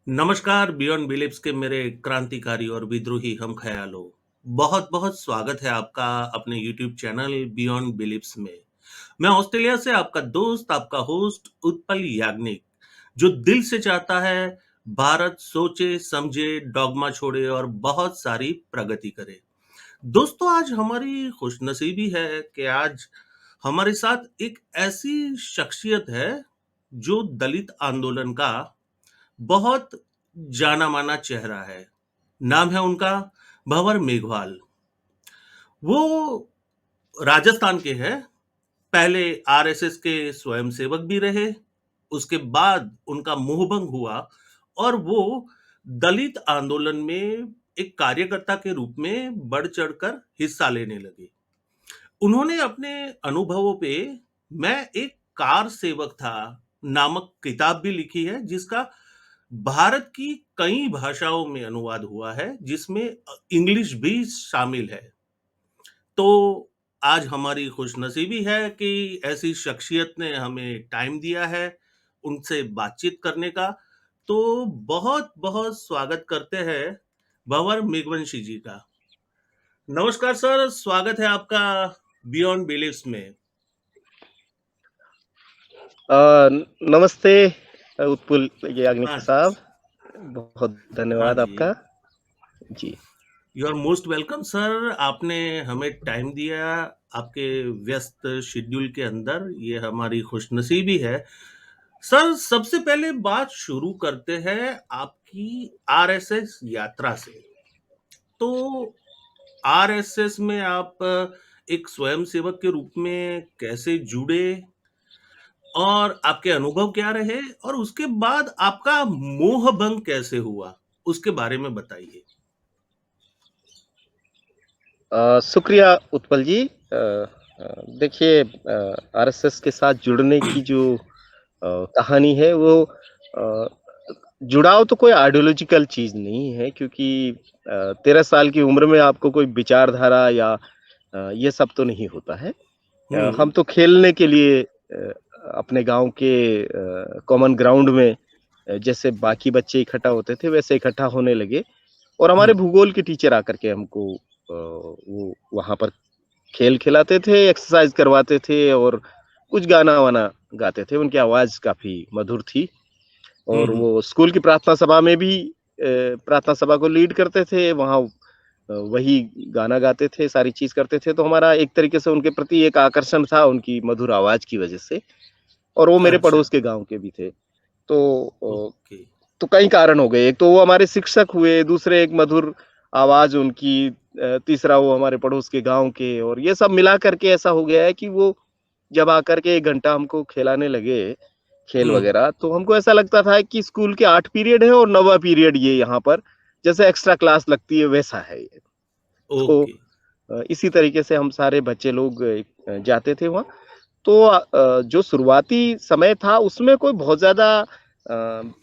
नमस्कार beyond beliefs के मेरे क्रांतिकारी और विद्रोही हम ख्यालों। बहुत बहुत स्वागत है आपका अपने यूट्यूब चैनल बियॉन्ड बिलीव्स में। मैं ऑस्ट्रेलिया से आपका दोस्त, आपका होस्ट उत्पल याग्निक, जो दिल से चाहता है भारत सोचे समझे, डॉगमा छोड़े और बहुत सारी प्रगति करे। दोस्तों, आज हमारी खुशनसीबी है कि आज हमारे साथ एक ऐसी शख्सियत है जो दलित आंदोलन का बहुत जाना-माना चेहरा है। नाम है उनका भंवर मेघवाल। वो राजस्थान के हैं। पहले आरएसएस के स्वयंसेवक भी रहे। उसके बाद उनका मोहभंग हुआ और वो दलित आंदोलन में एक कार्यकर्ता के रूप में बढ़-चढ़कर हिस्सा लेने लगे। उन्होंने अपने अनुभवों पे "मैं एक कार सेवक था" नामक किताब भी लिखी है, जिसका भारत की कई भाषाओं में अनुवाद हुआ है, जिसमें इंग्लिश भी शामिल है। तो आज हमारी खुशनसीबी है कि ऐसी शख्सियत ने हमें टाइम दिया है उनसे बातचीत करने का। तो बहुत बहुत स्वागत करते हैं भंवर मेघवंशी जी का। नमस्कार सर, स्वागत है आपका बियॉन्ड बिलीव्स में। नमस्ते उत्पुल याग्निक हाँ साहब, बहुत हाँ धन्यवाद जी, आपका। जी। You are most welcome sir. आपने हमें टाइम दिया आपके व्यस्त शेड्यूल के अंदर, ये हमारी खुशनसीबी है। सर, सबसे पहले बात शुरू करते हैं आपकी आरएसएस यात्रा से। तो आरएसएस में आप एक स्वयंसेवक के रूप में कैसे जुड़े और आपके अनुभव क्या रहे, और उसके बाद आपका मोहभंग कैसे हुआ, उसके बारे में बताइए। शुक्रिया उत्पल जी। देखिए, आरएसएस के साथ जुड़ने की जो कहानी है वो अ, जुड़ाव तो कोई आइडियोलॉजिकल चीज़ नहीं है, क्योंकि 13 साल की उम्र में आपको कोई विचारधारा या ये सब तो नहीं होता है। हम्म। हम तो खेलने के लिए अपने गाँव के कॉमन ग्राउंड में जैसे बाकी बच्चे इकट्ठा होते थे वैसे इकट्ठा होने लगे, और हमारे हम्म। भूगोल के टीचर आकर के हमको वो वहाँ पर खेल खिलाते थे, एक्सरसाइज करवाते थे और कुछ गाना-वाना गाते थे। उनकी आवाज़ काफ़ी मधुर थी, हम्म। और वो स्कूल की प्रार्थना सभा में भी प्रार्थना सभा को लीड करते थे। वहाँ वही गाना गाते थे, सारी चीज़ करते थे। तो हमारा एक तरीके से उनके प्रति एक आकर्षण था उनकी मधुर आवाज़ की वजह से, और वो मेरे अच्छा। पड़ोस के गाँव के भी थे। तो ओके। तो कई कारण हो गए। एक तो वो हमारे शिक्षक हुए, दूसरे एक मधुर आवाज़ उनकी, तीसरा वो हमारे पड़ोस के गाँव के, और ये सब मिला कर के ऐसा हो गया है कि वो जब आकर के 1 घंटा हमको खिलाने लगे, खेल हम्म। वगैरह, तो हमको ऐसा लगता था कि स्कूल के 8 पीरियड हैं और 9वाँ पीरियड ये यहाँ पर जैसे एक्स्ट्रा क्लास लगती है वैसा है ये। तो ओके। इसी तरीके से हम सारे बच्चे लोग जाते थे वहाँ। तो जो शुरुआती समय था उसमें कोई बहुत ज़्यादा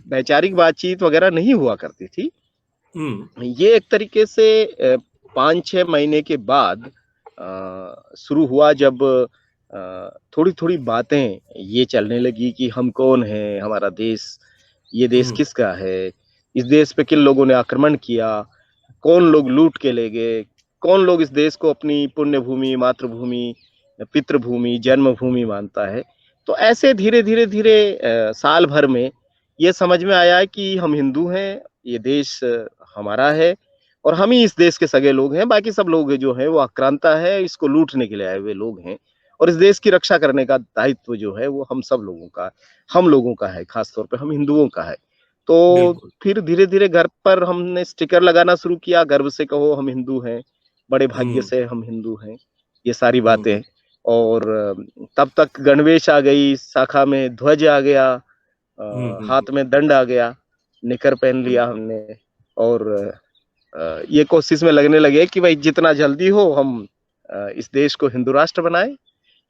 वैचारिक बातचीत वगैरह नहीं हुआ करती थी। हम्म। ये एक तरीके से 5-6 महीने के बाद शुरू हुआ, जब थोड़ी-थोड़ी बातें ये चलने लगी कि हम कौन हैं, हमारा देश, ये देश हम्म। किसका है, इस देश पे किन लोगों ने आक्रमण किया, कौन लोग लूट के ले गए, कौन लोग इस देश को अपनी पुण्य भूमि, मातृभूमि, पितृभूमि, जन्मभूमि मानता है। तो ऐसे धीरे-धीरे साल भर में ये समझ में आया कि हम हिंदू हैं, ये देश हमारा है और हम ही इस देश के सगे लोग हैं, बाकी सब लोग जो हैं वो आक्रांता है, इसको लूटने के लिए आए हुए लोग हैं, और इस देश की रक्षा करने का दायित्व जो है वो हम लोगों का है, खास तौर पे हम हिंदुओं का है। तो बिल्कुल। फिर धीरे-धीरे घर पर हमने स्टिकर लगाना शुरू किया, गर्व से कहो हम हिंदू हैं, बड़े भाग्य हम्म। से हम हिंदू हैं, ये सारी हम्म। बातें। और तब तक गणवेश आ गई, शाखा में ध्वज आ गया, हम्म। हाथ में दंड आ गया, निकर पहन लिया हम्म। हमने, और ये कोशिश में लगने लगे कि भाई जितना जल्दी हो हम इस देश को हिंदू राष्ट्र बनाएं,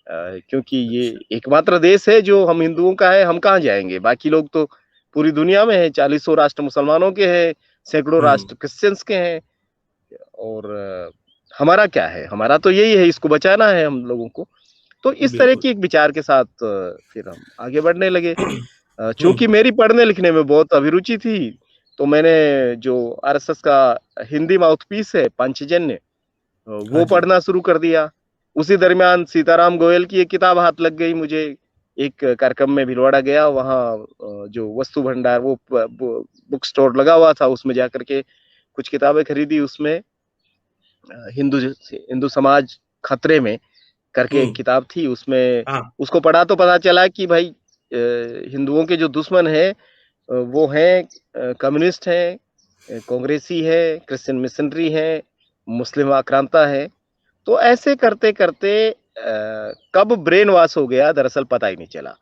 क्योंकि ये अच्छा। एकमात्र देश है जो हम हिंदुओं का है, हम कहाँ जाएंगे, बाकी लोग तो पूरी दुनिया में है, 40 राष्ट्र मुसलमानों के हैं, सैकड़ों हम्म। राष्ट्र क्रिश्चियंस के हैं, और हमारा क्या है, हमारा तो यही है, इसको बचाना है हम लोगों को। तो इस तरह बिल्कुल। की एक विचार के साथ फिर हम आगे बढ़ने लगे। चूँकि हम्म। मेरी पढ़ने लिखने में बहुत अभिरुचि थी, तो मैंने जो आरएसएस का हिंदी माउथपीस है पांचजन्य, हाँ वो जी। पढ़ना शुरू कर दिया। उसी दरमियान सीताराम गोयल की एक किताब हाथ लग गई मुझे। एक कार्यक्रम में भिलवाड़ा गया, वहाँ जो वस्तु भंडार, वो बुक स्टोर लगा हुआ था, उसमें जाकर के कुछ किताबें खरीदी। उसमें हिंदू समाज खतरे में करके एक हुँ, किताब थी, उसमें हाँ, उसको पढ़ा तो पता चला कि भाई हिंदुओं के जो दुश्मन है वो हैं कम्युनिस्ट हैं, कांग्रेसी है, क्रिश्चियन मिशनरी है, मुस्लिम आक्रांता है। तो ऐसे करते-करते कब ब्रेन वॉश हो गया दरअसल पता ही नहीं चला।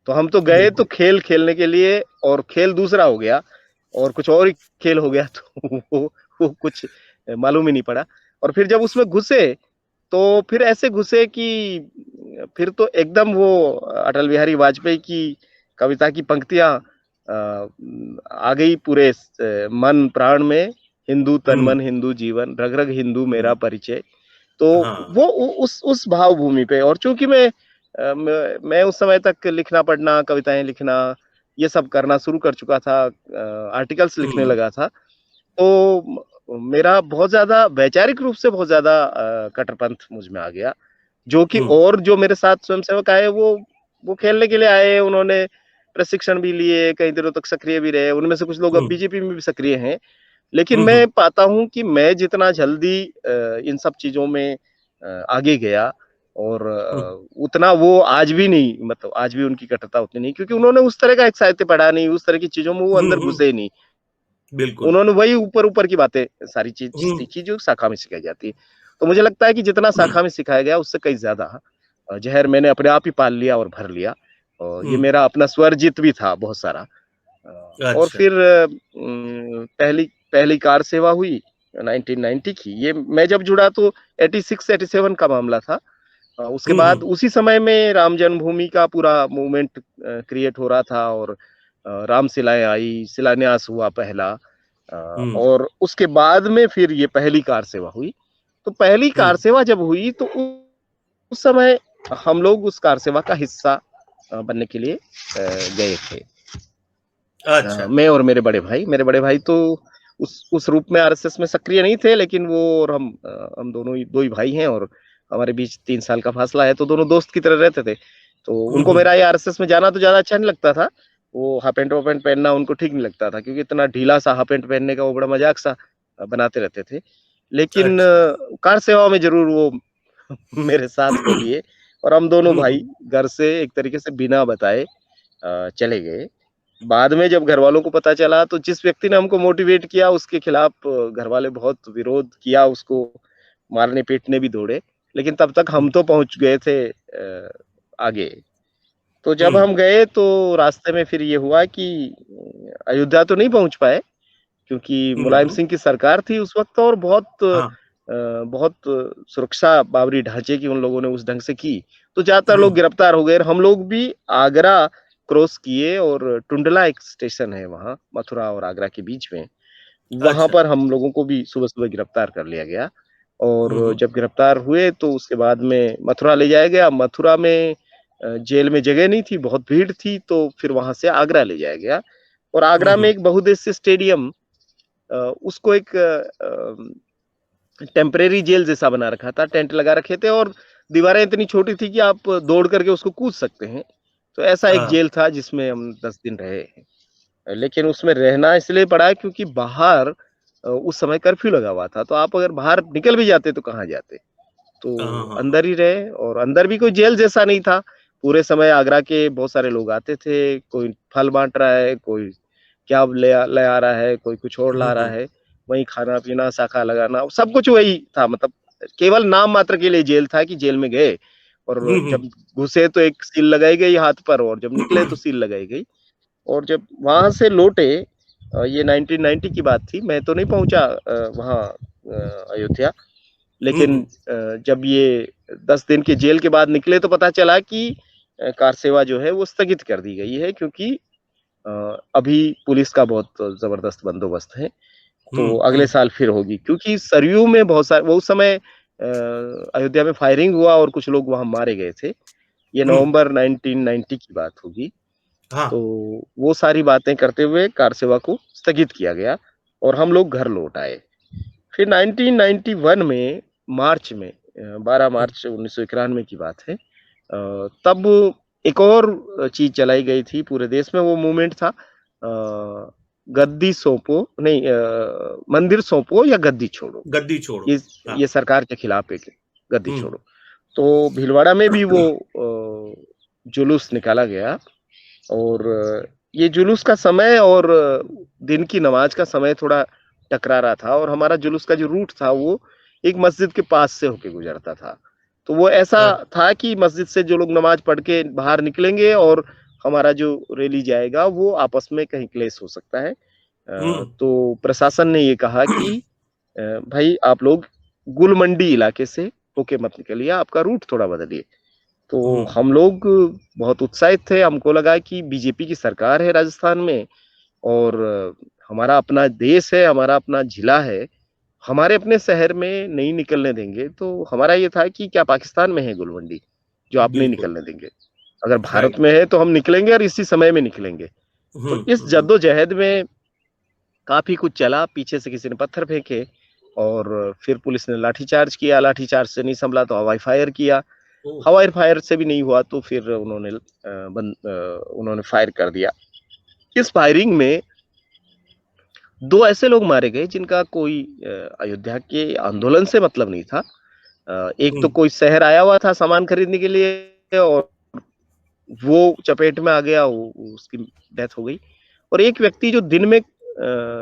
तो हम तो गए तो बिल्कुल। खेल खेलने के लिए, और खेल दूसरा हो गया और कुछ और ही खेल हो गया तो कुछ मालूम ही नहीं पड़ा। और फिर जब उसमें घुसे तो फिर ऐसे घुसे कि फिर तो एकदम वो अटल बिहारी वाजपेयी की कविता की पंक्तियाँ आ गई पूरे मन प्राण में, हिंदू तन हुँ, मन हिंदू जीवन, रग रग हिंदू मेरा हुँ, परिचय। तो हाँ, वो उस भाव भूमि पे, और चूंकि मैं उस समय तक लिखना पढ़ना, कविताएं लिखना, ये सब करना शुरू कर चुका था, आर्टिकल्स लिखने हुँ, लगा था। तो मेरा बहुत ज्यादा वैचारिक रूप से बहुत ज्यादा कट्टरपंथ मुझ में आ गया, जो कि हुँ, और जो मेरे साथ स्वयंसेवक आए वो खेलने के लिए आए, उन्होंने प्रशिक्षण भी लिए, कई दिनों तक सक्रिय भी रहे, उनमें से कुछ लोग अब हुँ, बीजेपी में भी सक्रिय हैं। लेकिन हुँ, मैं हुँ, पाता हूँ कि मैं जितना जल्दी इन सब चीज़ों में आगे गया, और हुँ, उतना वो आज भी नहीं, मतलब आज भी उनकी कट्टरता उतनी नहीं, क्योंकि उन्होंने उस तरह का एक साहित्य पढ़ा नहीं, उस तरह की चीज़ों में वो हुँ, अंदर हुँ, घुसे नहीं। बिल्कुल। उन्होंने वही ऊपर-ऊपर की बातें सारी चीज़ हुँ, सीखी जो शाखा में सिखाई जाती है। तो मुझे लगता है कि जितना शाखा में सिखाया गया उससे कहीं ज़्यादा ज़हर मैंने अपने आप ही पाल लिया और भर लिया। और ये हुँ, मेरा अपना स्वरजित भी था बहुत सारा। और अच्छा। फिर पहली पहली कार सेवा हुई 1990 की। ये मैं जब जुड़ा तो 86-87 का मामला था। उसके हुँ, बाद हुँ, उसी समय में राम जन्मभूमि का पूरा मूवमेंट क्रिएट हो रहा था, और रामशिलाएँ आई, शिलान्यास हुआ पहला। हुँ, और उसके बाद में फिर ये पहली कार सेवा हुई। तो पहली हुँ, कार सेवा जब हुई तो उस समय हम लोग उस कार सेवा का हिस्सा बनने के लिए गए थे। अच्छा। मैं और मेरे बड़े भाई तो उस रूप में आरएसएस में सक्रिय नहीं थे, लेकिन वो और हम दोनों ही 2 ही भाई हैं, और हमारे बीच 3 साल का फासला है, तो दोनों दोस्त की तरह रहते थे। तो हुँ, उनको हुँ, मेरा ये आरएसएस में जाना तो ज़्यादा अच्छा नहीं लगता था। वो हाफ पैंट वाफ पैंट पहनना उनको ठीक नहीं लगता था, क्योंकि इतना ढीला-सा हाफ पैंट पहनने का वो बड़ा मज़ाक-सा बनाते रहते थे। लेकिन अच्छा। कार सेवा में ज़रूर वो मेरे साथ हो लिए, और हम दोनों हुँ, भाई हुँ, घर से एक तरीके से बिना बताए चले गए। बाद में जब घरवालों को पता चला तो जिस व्यक्ति ने हमको मोटिवेट किया उसके खिलाफ घरवाले बहुत विरोध किया, उसको मारने-पीटने भी दौड़े। लेकिन तब तक हुँ, हम तो पहुँच गए थे आगे। तो जब हुँ, हम गए तो रास्ते में फिर ये हुआ कि अयोध्या तो नहीं पहुँच पाए, क्योंकि हुँ, मुलायम हुँ, सिंह की सरकार थी उस वक़्त, और हाँ, बहुत सुरक्षा बाबरी ढांचे की उन लोगों ने उस ढंग से की। तो ज़्यादातर हुँ, लोग गिरफ्तार हो गए, और हम लोग भी आगरा क्रॉस किए, और टुंडला एक स्टेशन है वहाँ, मथुरा और आगरा के बीच में। वहाँ अच्छा। पर हम लोगों को भी सुबह-सुबह गिरफ्तार कर लिया गया, हुँ, और हुँ, जब गिरफ्तार हुए तो उसके बाद में मथुरा ले जाया गया। मथुरा में जेल में जगह नहीं थी, बहुत भीड़ थी, तो फिर वहाँ से आगरा ले जाया गया, और हुँ, आगरा में हुँ, एक बहुउद्देशीय स्टेडियम, उसको एक टेम्परेरी जेल जैसा बना रखा था, टेंट लगा रखे थे, और दीवारें इतनी छोटी थी कि आप दौड़ करके उसको कूद सकते हैं। तो ऐसा एक हाँ, जेल था जिसमें हम 10 दिन रहे। लेकिन उसमें रहना इसलिए पड़ा क्योंकि बाहर उस समय कर्फ्यू लगा हुआ था, तो आप अगर बाहर निकल भी जाते तो कहाँ जाते? हाँ, तो हाँ, हाँ। अंदर ही रहे, और अंदर भी कोई जेल जैसा नहीं था। पूरे समय आगरा के बहुत सारे लोग आते थे, कोई फल बाँट रहा है, कोई क्या ले आ रहा है, कोई कुछ और हुँ, ला रहा हुँ, है। वहीं खाना-पीना, शाखा लगाना, सब कुछ वही था। मतलब केवल नाम मात्र के लिए जेल था कि जेल में गए, और हुँ, जब हुँ, घुसे तो एक सील लगाई गई हाथ पर, और जब निकले तो सील लगाई गई। और जब वहाँ से लौटे, ये 1990 की बात थी, मैं तो नहीं पहुँचा वहाँ अयोध्या। हुँ, लेकिन हुँ, जब ये 10 दिन के जेल के बाद निकले तो पता चला कि कार सेवा जो है वो स्थगित कर दी गई है, क्योंकि अभी पुलिस का बहुत ज़बरदस्त बंदोबस्त है, तो हुँ, अगले हुँ, साल फिर होगी। क्योंकि सरयू में बहुत सारे वो उस समय अयोध्या में फायरिंग हुआ और कुछ लोग वहाँ मारे गए थे। ये हुँ, नवंबर 1990 की बात होगी। हाँ। तो वो सारी बातें करते हुए कार सेवा को स्थगित किया गया और हम लोग घर लौट आए। फिर 1991 में मार्च में 12 हुँ, मार्च 1991 की बात है। तब एक और चीज़ चलाई गई थी पूरे देश में, वो मूवमेंट था गद्दी सौंपो नहीं मंदिर सौंपो या गद्दी छोड़ो। गद्दी छोड़ो। ये हाँ। ये सरकार के खिलाफ एक गद्दी हुँ। छोड़ो। तो भीलवाड़ा में भी वो जुलूस निकाला गया और ये जुलूस का समय और दिन की नमाज का समय थोड़ा टकरा रहा था और हमारा जुलूस का जो रूट था वो एक मस्जिद के पास से होके गुजरता था। तो वो ऐसा अ, था कि मस्जिद से जो लोग नमाज पढ़ के बाहर निकलेंगे और हमारा जो रैली जाएगा वो आपस में कहीं क्लेश हो सकता है। हुँ। तो प्रशासन ने ये कहा कि भाई आप लोग गुलमंडी इलाके से होके मत निकलिए, आपका रूट थोड़ा बदलिए। तो हुँ। हम लोग बहुत उत्साहित थे, हमको लगा कि बीजेपी की सरकार है राजस्थान में और हमारा अपना देश है, हमारा अपना जिला है, हमारे अपने शहर में नहीं निकलने देंगे, तो हमारा ये था कि क्या पाकिस्तान में है गुलमंडी, जो आप नहीं बिल्कुल। निकलने देंगे? अगर राइट। भारत में है तो हम निकलेंगे और इसी समय में निकलेंगे। हुँ, तो इस हुँ, हुँ। जद्दोजहद में काफ़ी कुछ चला, पीछे से किसी ने पत्थर फेंके और फिर पुलिस ने लाठीचार्ज किया, लाठीचार्ज से नहीं संभला तो हवाई फायर किया। ओह! हवाई फायर से भी नहीं हुआ तो फिर उन्होंने फायर कर दिया। इस फायरिंग में 2 ऐसे लोग मारे गए जिनका कोई अयोध्या के आंदोलन से मतलब नहीं था। एक हुँ। तो कोई शहर आया हुआ था सामान खरीदने के लिए और वो चपेट में आ गया, उसकी डेथ हो गई। और एक व्यक्ति जो दिन में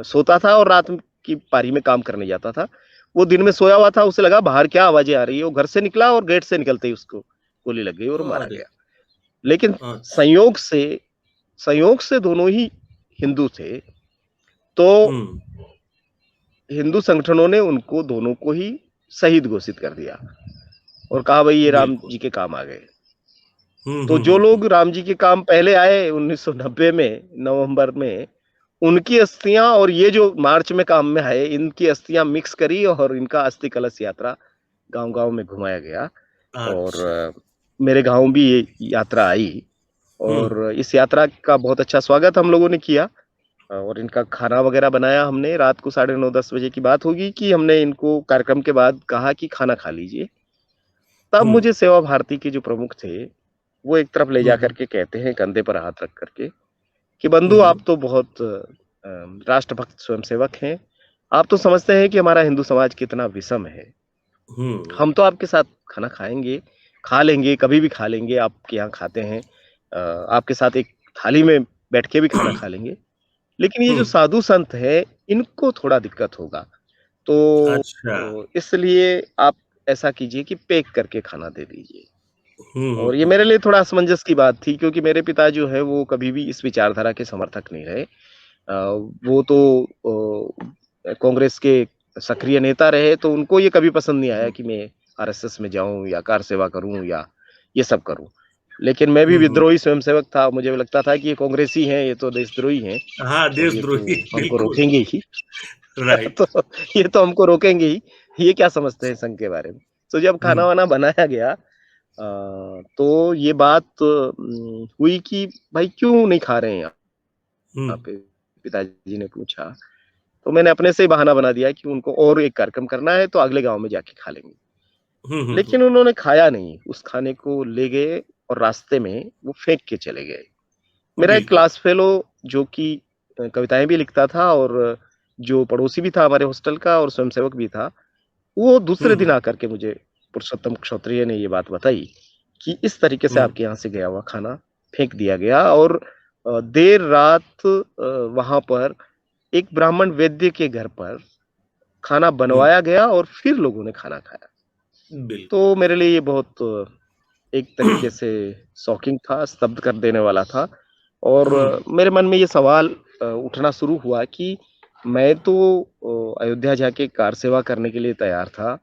सोता था और रात की पारी में काम करने जाता था। वो दिन में सोया हुआ था, उसे लगा बाहर क्या आवाज़ें आ रही है, वो घर से निकला और गेट से निकलते ही उसको गोली लग गई और मारा अरे! गया। लेकिन अच्छा। संयोग से संयोग से दोनों ही हिंदू थे, तो हुँ। हिंदू संगठनों ने उनको दोनों को ही शहीद घोषित कर दिया और कहा भई ये राम बिल्कुल। जी के काम आ गए। हुँ, तो हुँ, जो हुँ, हुँ। लोग राम जी के काम पहले आए 1990 में नवंबर में, उनकी अस्थियाँ और ये जो मार्च में काम में आए, इनकी अस्थियाँ मिक्स करी और इनका अस्थि कलश यात्रा गाँव-गाँव में घुमाया गया और अच्छा। मेरे गाँव भी ये यात्रा आई हुँ, और इस यात्रा का बहुत अच्छा स्वागत हम लोगों ने किया और इनका खाना वगैरह बनाया हमने। रात को साढ़े 9-10 बजे की बात होगी कि हमने इनको कार्यक्रम के बाद कहा कि खाना खा लीजिए। तब हुँ, मुझे सेवा भारती के जो प्रमुख थे, वो एक तरफ ले हुँ, जाकर हुँ, के कहते हैं कंधे पर हाथ रख कर के कि हुँ, बंधु आप हुँ, तो बहुत राष्ट्रभक्त स्वयंसेवक हैं। आप तो समझते हैं कि हमारा हिंदू समाज कितना विषम है। हुँ, हम तो आपके साथ खाना खाएँगे, खा लेंगे, कभी भी खा लेंगे, आपके यहाँ खाते हैं। आपके साथ एक थाली में बैठ के भी खाना खा लेंगे। लेकिन ये हुँ। जो साधु संत हैं, इनको थोड़ा दिक्कत होगा। तो अच्छा। इसलिए आप ऐसा कीजिए कि पैक करके खाना दे दीजिए। हुँ, हुँ, और ये हुँ, मेरे हुँ। लिए थोड़ा असमंजस की बात थी क्योंकि मेरे पिता जो है वो कभी भी इस विचारधारा के समर्थक नहीं रहे। वो तो कांग्रेस के सक्रिय नेता रहे तो उनको ये कभी पसंद नहीं आया कि मैं आरएसएस में जाऊँ या कार सेवा करूँ या ये सब करूँ। लेकिन मैं भी हुँ, हुँ। विद्रोही स्वयंसेवक था, मुझे लगता था कि ये कांग्रेसी हैं, ये तो देशद्रोही हैं हाँ, और ये तो देशद्रोही हमको बिल्कुल। रोकेंगे ही। राइट। तो ये तो हमको रोकेंगे ही। ये क्या समझते हैं संघ के बारे में? तो जब हुँ, खाना-वाना बनाया गया तो ये बात हुई कि भाई क्यों नहीं खा रहे हैं हुँ, यहाँ पे? पिताजी ने पूछा। तो मैंने अपने से ही बहाना बना दिया कि उनको और एक कार्यक्रम करना है तो अगले गाँव में जाके खा लेंगे। हुँ, हुँ, हुँ। लेकिन उन्होंने खाया नहीं, उस खाने को ले गए और रास्ते में वो फेंक के चले गए। मेरा एक बिल्कुल। क्लास फेलो जो कि कविताएँ भी लिखता था और जो पड़ोसी भी था हमारे हॉस्टल का और स्वयंसेवक भी था, वो हुँ, दूसरे दिन हुँ, आकर के मुझे पुरुषोत्तम क्षत्रिय ने ये बात बताई कि इस तरीके से हुँ, आपके यहाँ से गया हुआ खाना फेंक दिया गया और देर रात वहाँ पर एक ब्राह्मण वैद्य के घर पर खाना हुँ। बनवाया गया और फिर लोगों ने खाना खाया। बिल्कुल। तो मेरे लिए ये बहुत एक तरीके से शॉकिंग था, स्तब्ध कर देने वाला था और हुँ, मेरे मन में ये सवाल उठना शुरू हुआ कि मैं तो अयोध्या जाके कार सेवा करने के लिए तैयार था,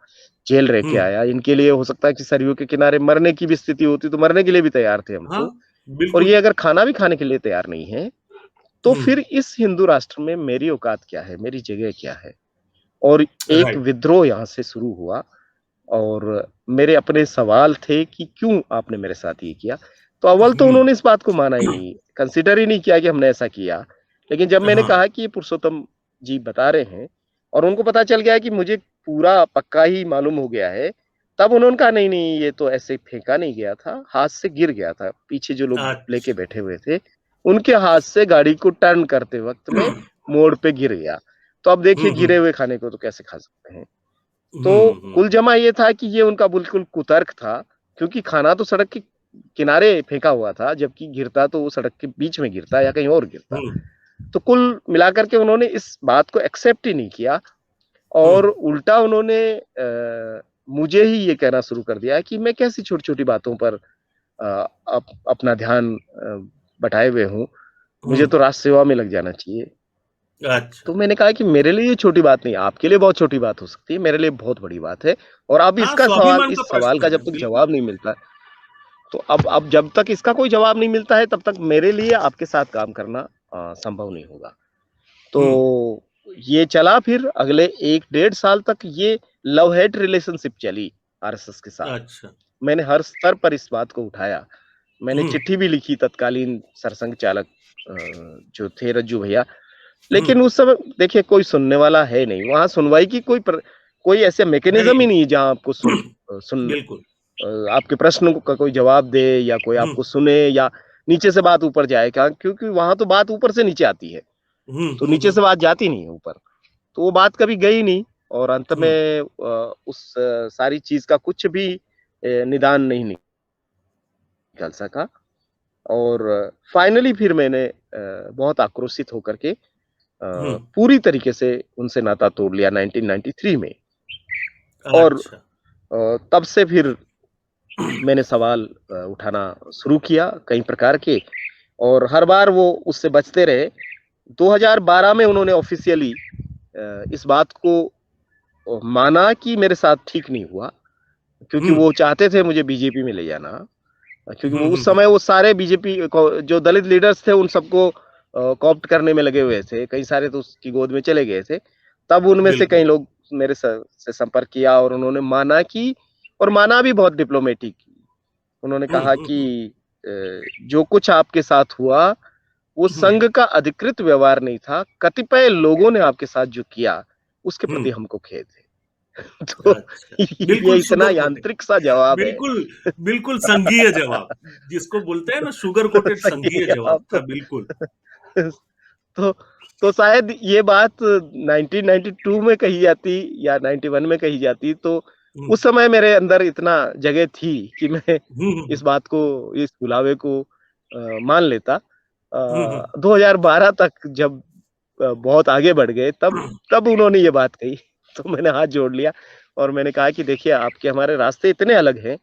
जेल रह के हुँ। आया। इनके लिए हो सकता है कि सरयू के किनारे मरने की भी स्थिति होती तो मरने के लिए भी तैयार थे हम हाँ, तो। और ये बिल्कुल। अगर खाना भी खाने के लिए तैयार नहीं है, तो हुँ, फिर इस हिंदू राष्ट्र में मेरी औकात क्या है? मेरी जगह क्या है? और एक राइट। विद्रोह यहाँ से शुरू हुआ और मेरे अपने सवाल थे कि क्यों आपने मेरे साथ ये किया? तो अव्वल तो हुँ। उन्होंने इस बात को माना ही नहीं, कंसिडर ही नहीं किया कि हमने ऐसा किया। लेकिन जब मैंने हाँ, कहा कि ये पुरुषोत्तम जी बता रहे हैं और उनको पता चल गया कि मुझे पूरा पक्का ही मालूम हो गया है, तब उन्होंने कहा नहीं, नहीं ये तो ऐसे फेंका नहीं गया था, हाथ से गिर गया था। पीछे जो लोग लेके अच्छा। बैठे हुए थे, उनके हाथ से गाड़ी को टर्न करते वक़्त में मोड़ पे गिर गया। तो अब देखिए हुँ, गिरे हुँ। हुए खाने को तो कैसे खा सकते हैं। तो हुँ, हुँ। कुल जमा ये था कि ये उनका बिल्कुल कुतर्क था, क्योंकि खाना तो सड़क के किनारे फेंका हुआ था, जबकि गिरता तो वो सड़क के बीच में गिरता या कहीं और गिरता। हुँ, तो कुल मिलाकर के उन्होंने इस बात को एक्सेप्ट ही नहीं किया हुँ। और उल्टा उन्होंने मुझे ही ये कहना शुरू कर दिया कि मैं कैसी छोटी-छोटी बातों पर अपना ध्यान बटाए हुए हूँ, हुँ। मुझे तो राष्ट्र सेवा में लग जाना चाहिए। अच्छा। तो मैंने कहा कि मेरे लिए ये छोटी बात नहीं है, आपके लिए बहुत छोटी बात हो सकती है, मेरे लिए बहुत बड़ी बात है और अब हाँ, इसका सवाल स्वाभिमान का इस सवाल प्रश्न का है, जब तक बिल्कुल। जवाब नहीं मिलता, तो अब जब तक इसका कोई जवाब नहीं मिलता है, तब तक मेरे लिए आपके साथ काम करना संभव नहीं होगा। हुँ। तो ये चला फिर अगले 1 डेढ़ साल तक ये लव हेट रिलेशनशिप चली आरएसएस के साथ। अच्छा। मैंने हर स्तर पर इस बात को उठाया। मैंने हुँ, चिट्ठी भी लिखी तत्कालीन सरसंघ चालक अ, जो थे रज्जू भैया, हुँ। लेकिन उस समय देखिए कोई सुनने वाला है नहीं। वहाँ सुनवाई की कोई ऐसा है ही मैकेनिज़्म ही नहीं। नहीं है जहाँ आपको बिल्कुल। आपके प्रश्न का कोई जवाब दे या कोई हुँ, आपको सुने या नीचे से बात ऊपर जाए क्या क्योंकि वहाँ तो बात ऊपर से नीचे आती है, हुँ, तो हुँ, नीचे हुँ, से बात जाती नहीं है ऊपर। तो वो बात कभी गई नहीं और अंत हुँ। में उस सारी चीज़ का कुछ भी निदान नहीं निकल सका और फाइनली फिर मैंने बहुत आक्रोशित होकर के हुँ। पूरी तरीके से उनसे नाता तोड़ लिया 1993 में और अच्छा। तब से फिर मैंने सवाल उठाना शुरू किया कई प्रकार के और हर बार वो उससे बचते रहे। 2012 में उन्होंने ऑफ़िशियली इस बात को माना कि मेरे साथ ठीक नहीं हुआ, क्योंकि हुँ। वो चाहते थे मुझे बीजेपी में ले जाना। क्योंकि हुँ, वो हुँ, उस हुँ। समय वो सारे बीजेपी को जो दलित लीडर्स थे उन सबको कॉप्ट करने में लगे हुए थे। कई सारे तो उसकी गोद में चले गए थे। तब उनमें से बिल्कुल। कई लोग मेरे से संपर्क किया और उन्होंने माना कि और माना भी बहुत डिप्लोमेटिक। उन्होंने हुँ, कहा हुँ, कि हुँ। अ, जो कुछ आपके साथ हुआ, वो हुँ, संघ का अधिकृत व्यवहार नहीं था। कतिपय लोगों ने आपके साथ जो किया, उसके हुँ। प्रति हमको खेद है। तो अच्छा। ये बिल्कुल इतना शुगर कोटेड। यांत्रिक सा जवाब है। बिल्कुल, बिल्कुल संघीय जवाब, जिसको बोलते हैं ना शुगर कोटेड सही संघीय है जवाब आप था, बिल्कुल। तो तो शायद ये बात 1992 में कही जाती या 91 में कही जाती तो हुँ। उस समय मेरे अंदर इतना जगह थी कि मैं हुँ, हुँ, इस हुँ। बात को इस बुलावे को मान लेता। हुँ, हुँ। 2012 तक जब बहुत आगे बढ़ गए तब तब उन्होंने ये बात कही तो मैंने हाथ जोड़ लिया और मैंने कहा कि देखिए आपके हमारे रास्ते इतने अलग हैं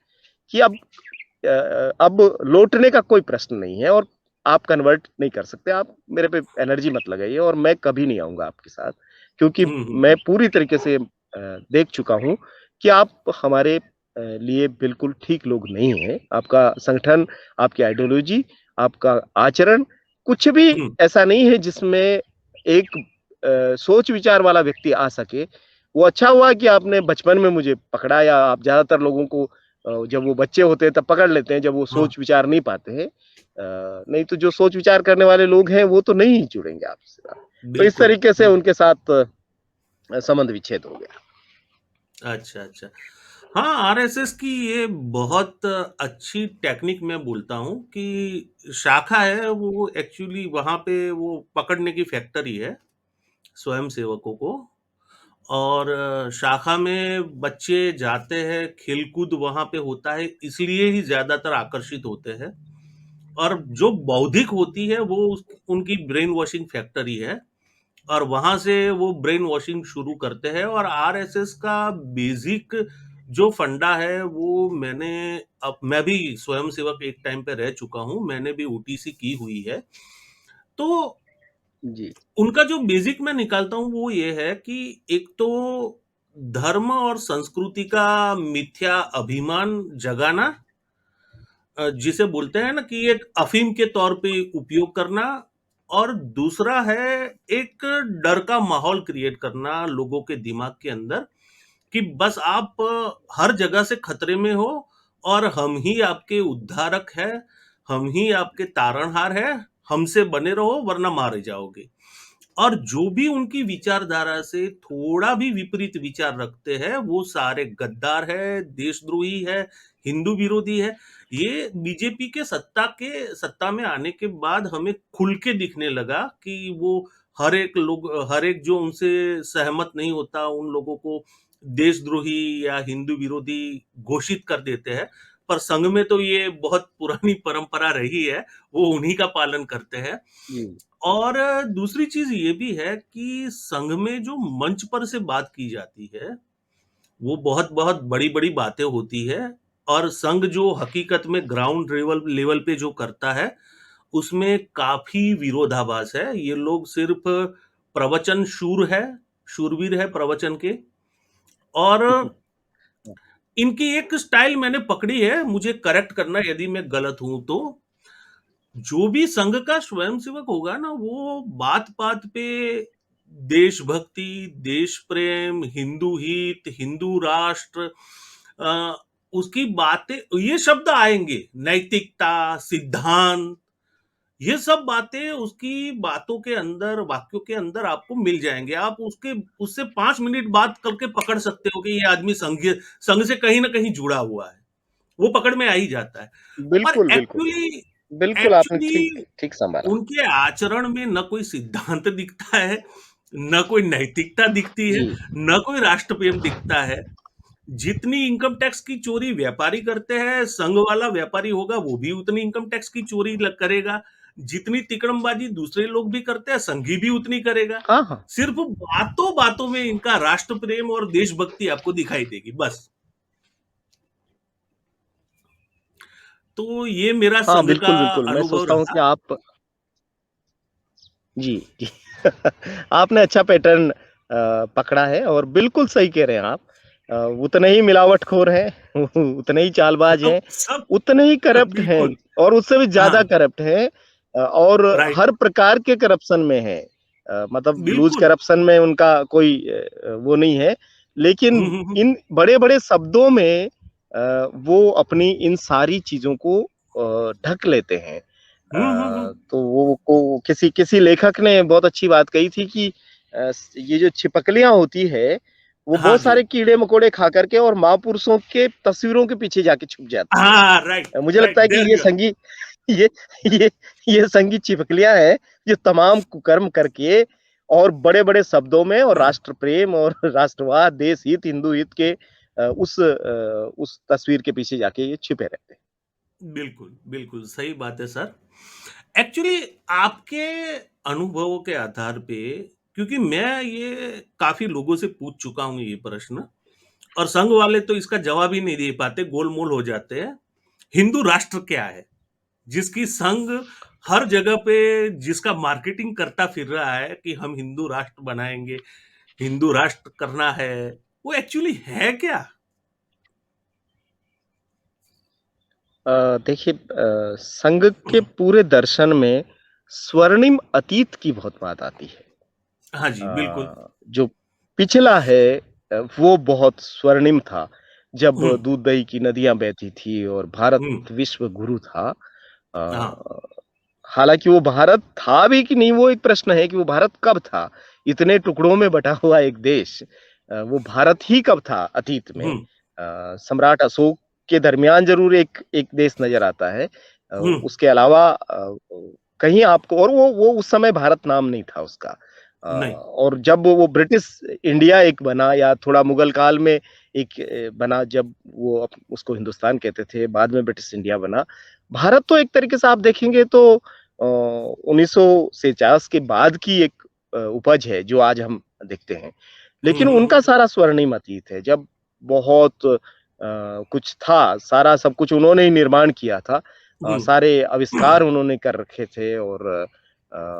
कि अब लौटने का कोई प्रश्न नहीं है और आप कन्वर्ट नहीं कर सकते। आप मेरे पे एनर्जी मत लगाइए और मैं कभी नहीं आऊँगा आपके साथ क्योंकि हुँ, हुँ, मैं हुँ। पूरी तरीके से देख चुका हूँ कि आप हमारे लिए बिल्कुल ठीक लोग नहीं हैं। आपका संगठन, आपकी आइडियोलॉजी, आपका आचरण कुछ भी हुँ। ऐसा नहीं है जिसमें एक सोच विचार वाला व्यक्ति आ सके। वो अच्छा हुआ कि आपने बचपन में मुझे पकड़ा या आप ज़्यादातर लोगों को जब वो बच्चे होते हैं तब पकड़ लेते हैं, जब वो हाँ, सोच विचार नहीं पाते हैं। नहीं तो जो सोच विचार करने वाले लोग हैं, वो तो नहीं जुड़ेंगे आपसे। तो इस बिल्कुल, तरीके से बिल्कुल। उनके साथ संबंध विच्छेद हो गया। अच्छा, अच्छा। हाँ, आरएसएस की ये बहुत अच्छी टेक्निक मैं बोलता हूँ कि शाखा है वो एक्चुअली वहाँ पे वो पकड़ने की फैक्ट्री है, स्वयंसेवकों को और शाखा में बच्चे जाते हैं, खेल-कूद वहाँ पे होता है, इसलिए ही ज़्यादातर आकर्षित होते हैं और जो बौद्धिक होती है वो उनकी ब्रेन वॉशिंग फैक्ट्री है और वहाँ से वो ब्रेन वॉशिंग शुरू करते हैं और आरएसएस का बेसिक जो फंडा है वो अब मैं भी स्वयंसेवक एक टाइम पे रह चुका हूँ, मैंने भी ओटीसी की हुई है। तो जी, उनका जो बेसिक मैं निकालता हूँ वो ये है कि एक तो धर्म और संस्कृति का मिथ्या अभिमान जगाना जिसे बोलते हैं ना कि एक अफीम के तौर पे उपयोग करना और दूसरा है एक डर का माहौल क्रिएट करना लोगों के दिमाग के अंदर कि बस आप हर जगह से खतरे में हो और हम ही आपके उद्धारक हैं। हम ही आपके तारणहार हैं, हमसे बने रहो वरना मारे जाओगे। और जो भी उनकी विचारधारा से थोड़ा भी विपरीत विचार रखते हैं, वो सारे गद्दार है, देशद्रोही है, हिंदू विरोधी है। ये बीजेपी के सत्ता में आने के बाद हमें खुल के दिखने लगा कि वो हर एक जो उनसे सहमत नहीं होता उन लोगों को देशद्रोही या हिंदू विरोधी घोषित कर देते हैं। पर संघ में तो ये बहुत पुरानी परंपरा रही है, वो उन्हीं का पालन करते हैं। जी। और दूसरी चीज ये भी है कि संघ में जो मंच पर से बात की जाती है, वो बहुत बहुत बड़ी बड़ी बातें होती है। और संघ जो हकीकत में ग्राउंड लेवल लेवल पे जो करता है, उसमें काफी विरोधाभास है। ये लोग सिर्फ प्रवचन शूरवीर है प्रवचन के। और इनकी एक स्टाइल मैंने पकड़ी है, मुझे करेक्ट करना यदि मैं गलत हूं तो। जो भी संघ का स्वयंसेवक होगा ना, वो बात बात पे देशभक्ति, देश प्रेम, हिंदू हित, हिंदू राष्ट्र, अ, उसकी बातें, ये शब्द आएंगे, नैतिकता, सिद्धांत, ये सब बातें उसकी बातों के अंदर, वाक्यों के अंदर आपको मिल जाएंगे। आप उसके उससे 5 मिनट बात करके पकड़ सकते हो कि ये आदमी संघ से कहीं ना कहीं जुड़ा हुआ है, वो पकड़ में आ ही जाता है। पर बिल्कुल, बिल्कुल। एक्चुअली बिल्कुल, आपने ठीक एक्चुअली ठीक सँभाला। उनके आचरण में न कोई सिद्धांत दिखता है, न कोई नैतिकता दिखती है, जी। न कोई राष्ट्र प्रेम दिखता है। जितनी इनकम टैक्स की चोरी व्यापारी करते हैं, संघ वाला व्यापारी होगा वो भी उतनी इनकम टैक्स की चोरी करेगा। जितनी तिकड़मबाजी दूसरे लोग भी करते हैं, संघी भी उतनी करेगा। हाँ, हाँ। सिर्फ बातों बातों में इनका राष्ट्र प्रेम और देशभक्ति आपको दिखाई देगी, बस। तो ये मेरा हाँ, संघ का बिल्कुल, बिल्कुल। मैं अनुभव सोचता हूँ रहा। कि आप जी, जी। आपने अच्छा पैटर्न पकड़ा है और बिल्कुल सही कह रहे हैं आप। उतने ही मिलावटखोर हैं, उतने ही चालबाज सब हैं, सब उतने ही करप्ट हैं बिल्कुल। और उससे भी हाँ, ज़्यादा करप्ट हैं और राइट। हर प्रकार के करप्शन में हैं। मतलब लूज़ बिल्कुल। करप्शन में उनका कोई वो नहीं है, लेकिन हम्म। इन बड़े-बड़े शब्दों में वो अपनी इन सारी चीज़ों को ढक लेते हैं। हम्म। तो वो को किसी किसी लेखक ने बहुत अच्छी बात कही थी कि ये जो छिपकलियाँ होती है, वो हाँ बहुत जी। सारे कीड़े-मकोड़े खा कर के और महापुरुषों के तस्वीरों के पीछे जाके छुप जाती है। हाँ, राइट। मुझे राइट, लगता है कि देयर ये यू आर। संगी ये ये ये संगी छिपकलियाँ हैं, जो तमाम कुकर्म करके और बड़े-बड़े शब्दों में और राष्ट्र प्रेम और राष्ट्रवाद, देश हित, हिंदू हित के उस तस्वीर के पीछे जाके ये छिपे रहते हैं। बिल्कुल, बिल्कुल सही बात है सर। एक्चुअली आपके अनुभवों के आधार पे, क्योंकि मैं ये काफ़ी लोगों से पूछ चुका हूँ ये प्रश्न, और संघ वाले तो इसका जवाब ही नहीं दे पाते, गोलमोल हो जाते हैं। हिंदू राष्ट्र क्या है? जिसकी संघ हर जगह पे, जिसका मार्केटिंग करता फिर रहा है कि हम हिंदू राष्ट्र बनाएँगे, हिंदू राष्ट्र करना है, वो एक्चुअली है क्या? देखिए संघ के पूरे दर्शन में स्वर्णिम अतीत की बहुत बात आती है। हाँ जी, बिल्कुल। जो पिछला है वो बहुत स्वर्णिम था, जब हुँ, दूध-दही की नदियाँ बहती थी और भारत हुँ, विश्व गुरु था। हाँ, हालाँकि वो भारत था भी कि नहीं वो एक प्रश्न है कि वो भारत कब था? इतने टुकड़ों में बँटा हुआ एक देश वो भारत ही कब था अतीत में? हुँ, सम्राट अशोक के दरमियान ज़रूर एक एक देश नज़र आता है। हुँ, उसके अलावा कहीं आपको और वो उस समय भारत नाम नहीं था उसका। नहीं, और जब वो ब्रिटिश इंडिया एक बना या थोड़ा मुगल काल में एक बना जब वो उसको हिंदुस्तान कहते थे, बाद में ब्रिटिश इंडिया बना। भारत तो एक तरीके से आप देखेंगे तो 1949 के बाद की एक उपज है जो आज हम देखते हैं। हुँ, लेकिन हुँ, उनका हुँ, सारा स्वर्णिम अतीत है जब बहुत कुछ था, सारा सब कुछ उन्होंने ही निर्माण किया था। हुँ, सारे आविष्कार उन्होंने कर रखे थे और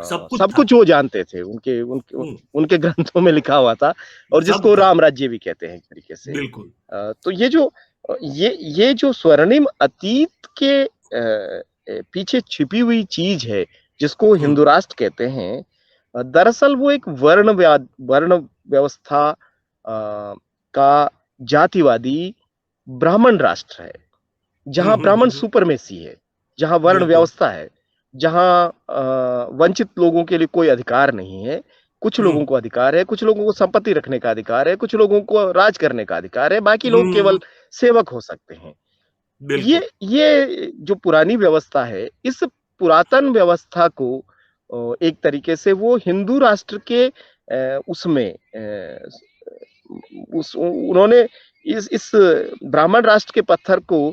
सब कुछ सब था। कुछ वो जानते थे। उनके उनके हुँ, उनके ग्रंथों में लिखा हुआ था और सब जिसको था, राम राज्य भी कहते हैं एक तरीके से। बिल्कुल। तो ये जो स्वर्णिम अतीत के पीछे छिपी हुई चीज़ है, जिसको हुँ, हिंदू राष्ट्र कहते हैं दरअसल वो एक वर्ण व्यवस्था का जातिवादी ब्राह्मण राष्ट्र है, हुँ, जहाँ हुँ, ब्राह्मण हुँ, हुँ, सुपरमेसी है। जहाँ वर्ण बिल्कुल। व्यवस्था है, जहाँ वंचित लोगों के लिए कोई अधिकार नहीं है, कुछ हुँ, लोगों को अधिकार है, कुछ लोगों को संपत्ति रखने का अधिकार है, कुछ लोगों को राज करने का अधिकार है, बाकी लोग केवल हुँ, सेवक हो सकते हैं। बिल्कुल। ये जो पुरानी व्यवस्था है, इस पुरातन व्यवस्था को एक तरीके से वो हिंदू राष्ट्र के उसमें उस उन्होंने इस ब्राह्मण राष्ट्र के पत्थर को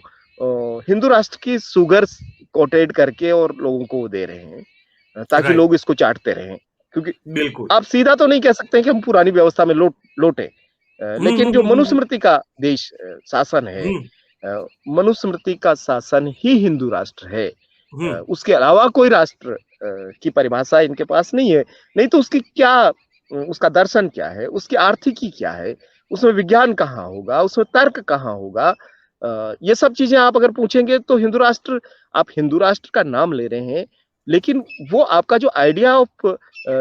हिंदू राष्ट्र की शुगर कोटेड करके और लोगों को दे रहे हैं ताकि राइट, लोग इसको चाटते रहें। क्योंकि बिल्कुल। आप सीधा तो नहीं कह सकते हैं कि हम पुरानी व्यवस्था में लौटे। हुँ, लेकिन हुँ, जो हुँ, हुँ, हुँ। मनुस्मृति का देश शासन है हुँ, मनुस्मृति का शासन ही हिंदू राष्ट्र है। हुँ, उसके अलावा कोई राष्ट्र की परिभाषा इनके पास नहीं है। नहीं तो उसकी क्या उसका दर्शन क्या है? उसकी आर्थिकी क्या है? उसमें विज्ञान कहाँ होगा? उसमें तर्क कहाँ होगा? ये सब चीज़ें आप अगर पूछेंगे तो आप हिंदू राष्ट्र का नाम ले रहे हैं, लेकिन वो आपका जो आइडिया ऑफ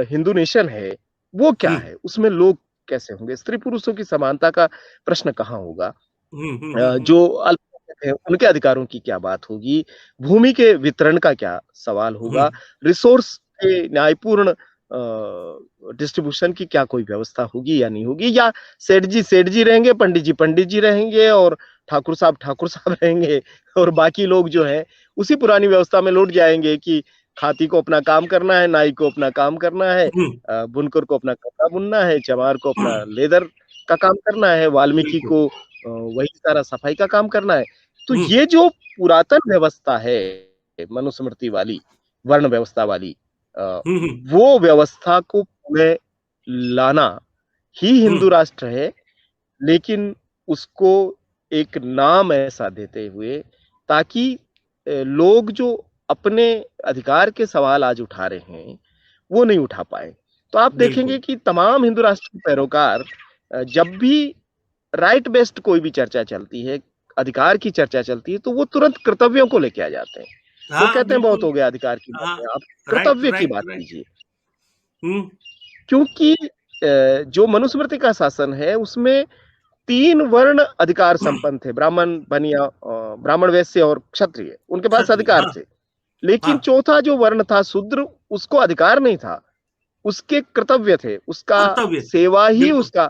हिंदू नेशन है, वो क्या हुँ, है? उसमें लोग कैसे होंगे? स्त्री-पुरुषों की समानता का प्रश्न कहाँ होगा? हुँ, हुँ, हुँ, हुँ, जो अल्पसंख्यक हैं, उनके अधिकारों की क्या बात होगी? भूमि के वितरण का क्या सवाल हुँ, होगा? रिसोर्स के न्यायपूर्ण डिस्ट्रीब्यूशन की क्या कोई व्यवस्था होगी या नहीं होगी? या सेठ जी रहेंगे, पंडित जी रहेंगे और ठाकुर साहब रहेंगे और बाकी लोग जो हैं, उसी पुरानी व्यवस्था में लौट जाएँगे कि खाती को अपना काम करना है, नाई को अपना काम करना है, हुँ, बुनकर को अपना कपड़ा बुनना है, चमार को अपना लेदर का काम करना है, वाल्मीकि बिल्कुल। को वही सारा सफाई का काम करना है। तो हुँ, ये जो पुरातन व्यवस्था है, मनुस्मृति वाली, वर्ण व्यवस्था वाली अ, हुँ, हुँ, वो व्यवस्था को पुनः लाना ही हुँ, हिंदू राष्ट्र है, लेकिन उसको एक नाम ऐसा देते हुए ताकि लोग जो अपने अधिकार के सवाल आज उठा रहे हैं, वो नहीं उठा पाएँ। तो आप देखेंगे बिल्कुल। कि तमाम हिंदू राष्ट्र के पैरोकार जब भी राइट बेस्ड कोई भी चर्चा चलती है, अधिकार की चर्चा चलती है, तो वो तुरंत कर्तव्यों को लेके आ जाते हैं। वो हाँ, कहते हैं बहुत बिल्कुल। हो गया अधिकार की हाँ, बातें, आप राइट, कर्तव्य की राइट, बात राइट। कीजिए। हुँ, क्योंकि जो मनुस्मृति का शासन है उसमें 3 वर्ण अधिकार संपन्न थे, ब्राह्मण, वैश्य और क्षत्रिय, उनके पास क्षत्रिय, अधिकार हाँ, थे। लेकिन हाँ, चौथा जो वर्ण था शूद्र, उसको अधिकार नहीं था, उसके कर्तव्य थे, उसका कर्तव्य थे। सेवा ही बिल्कुल, उसका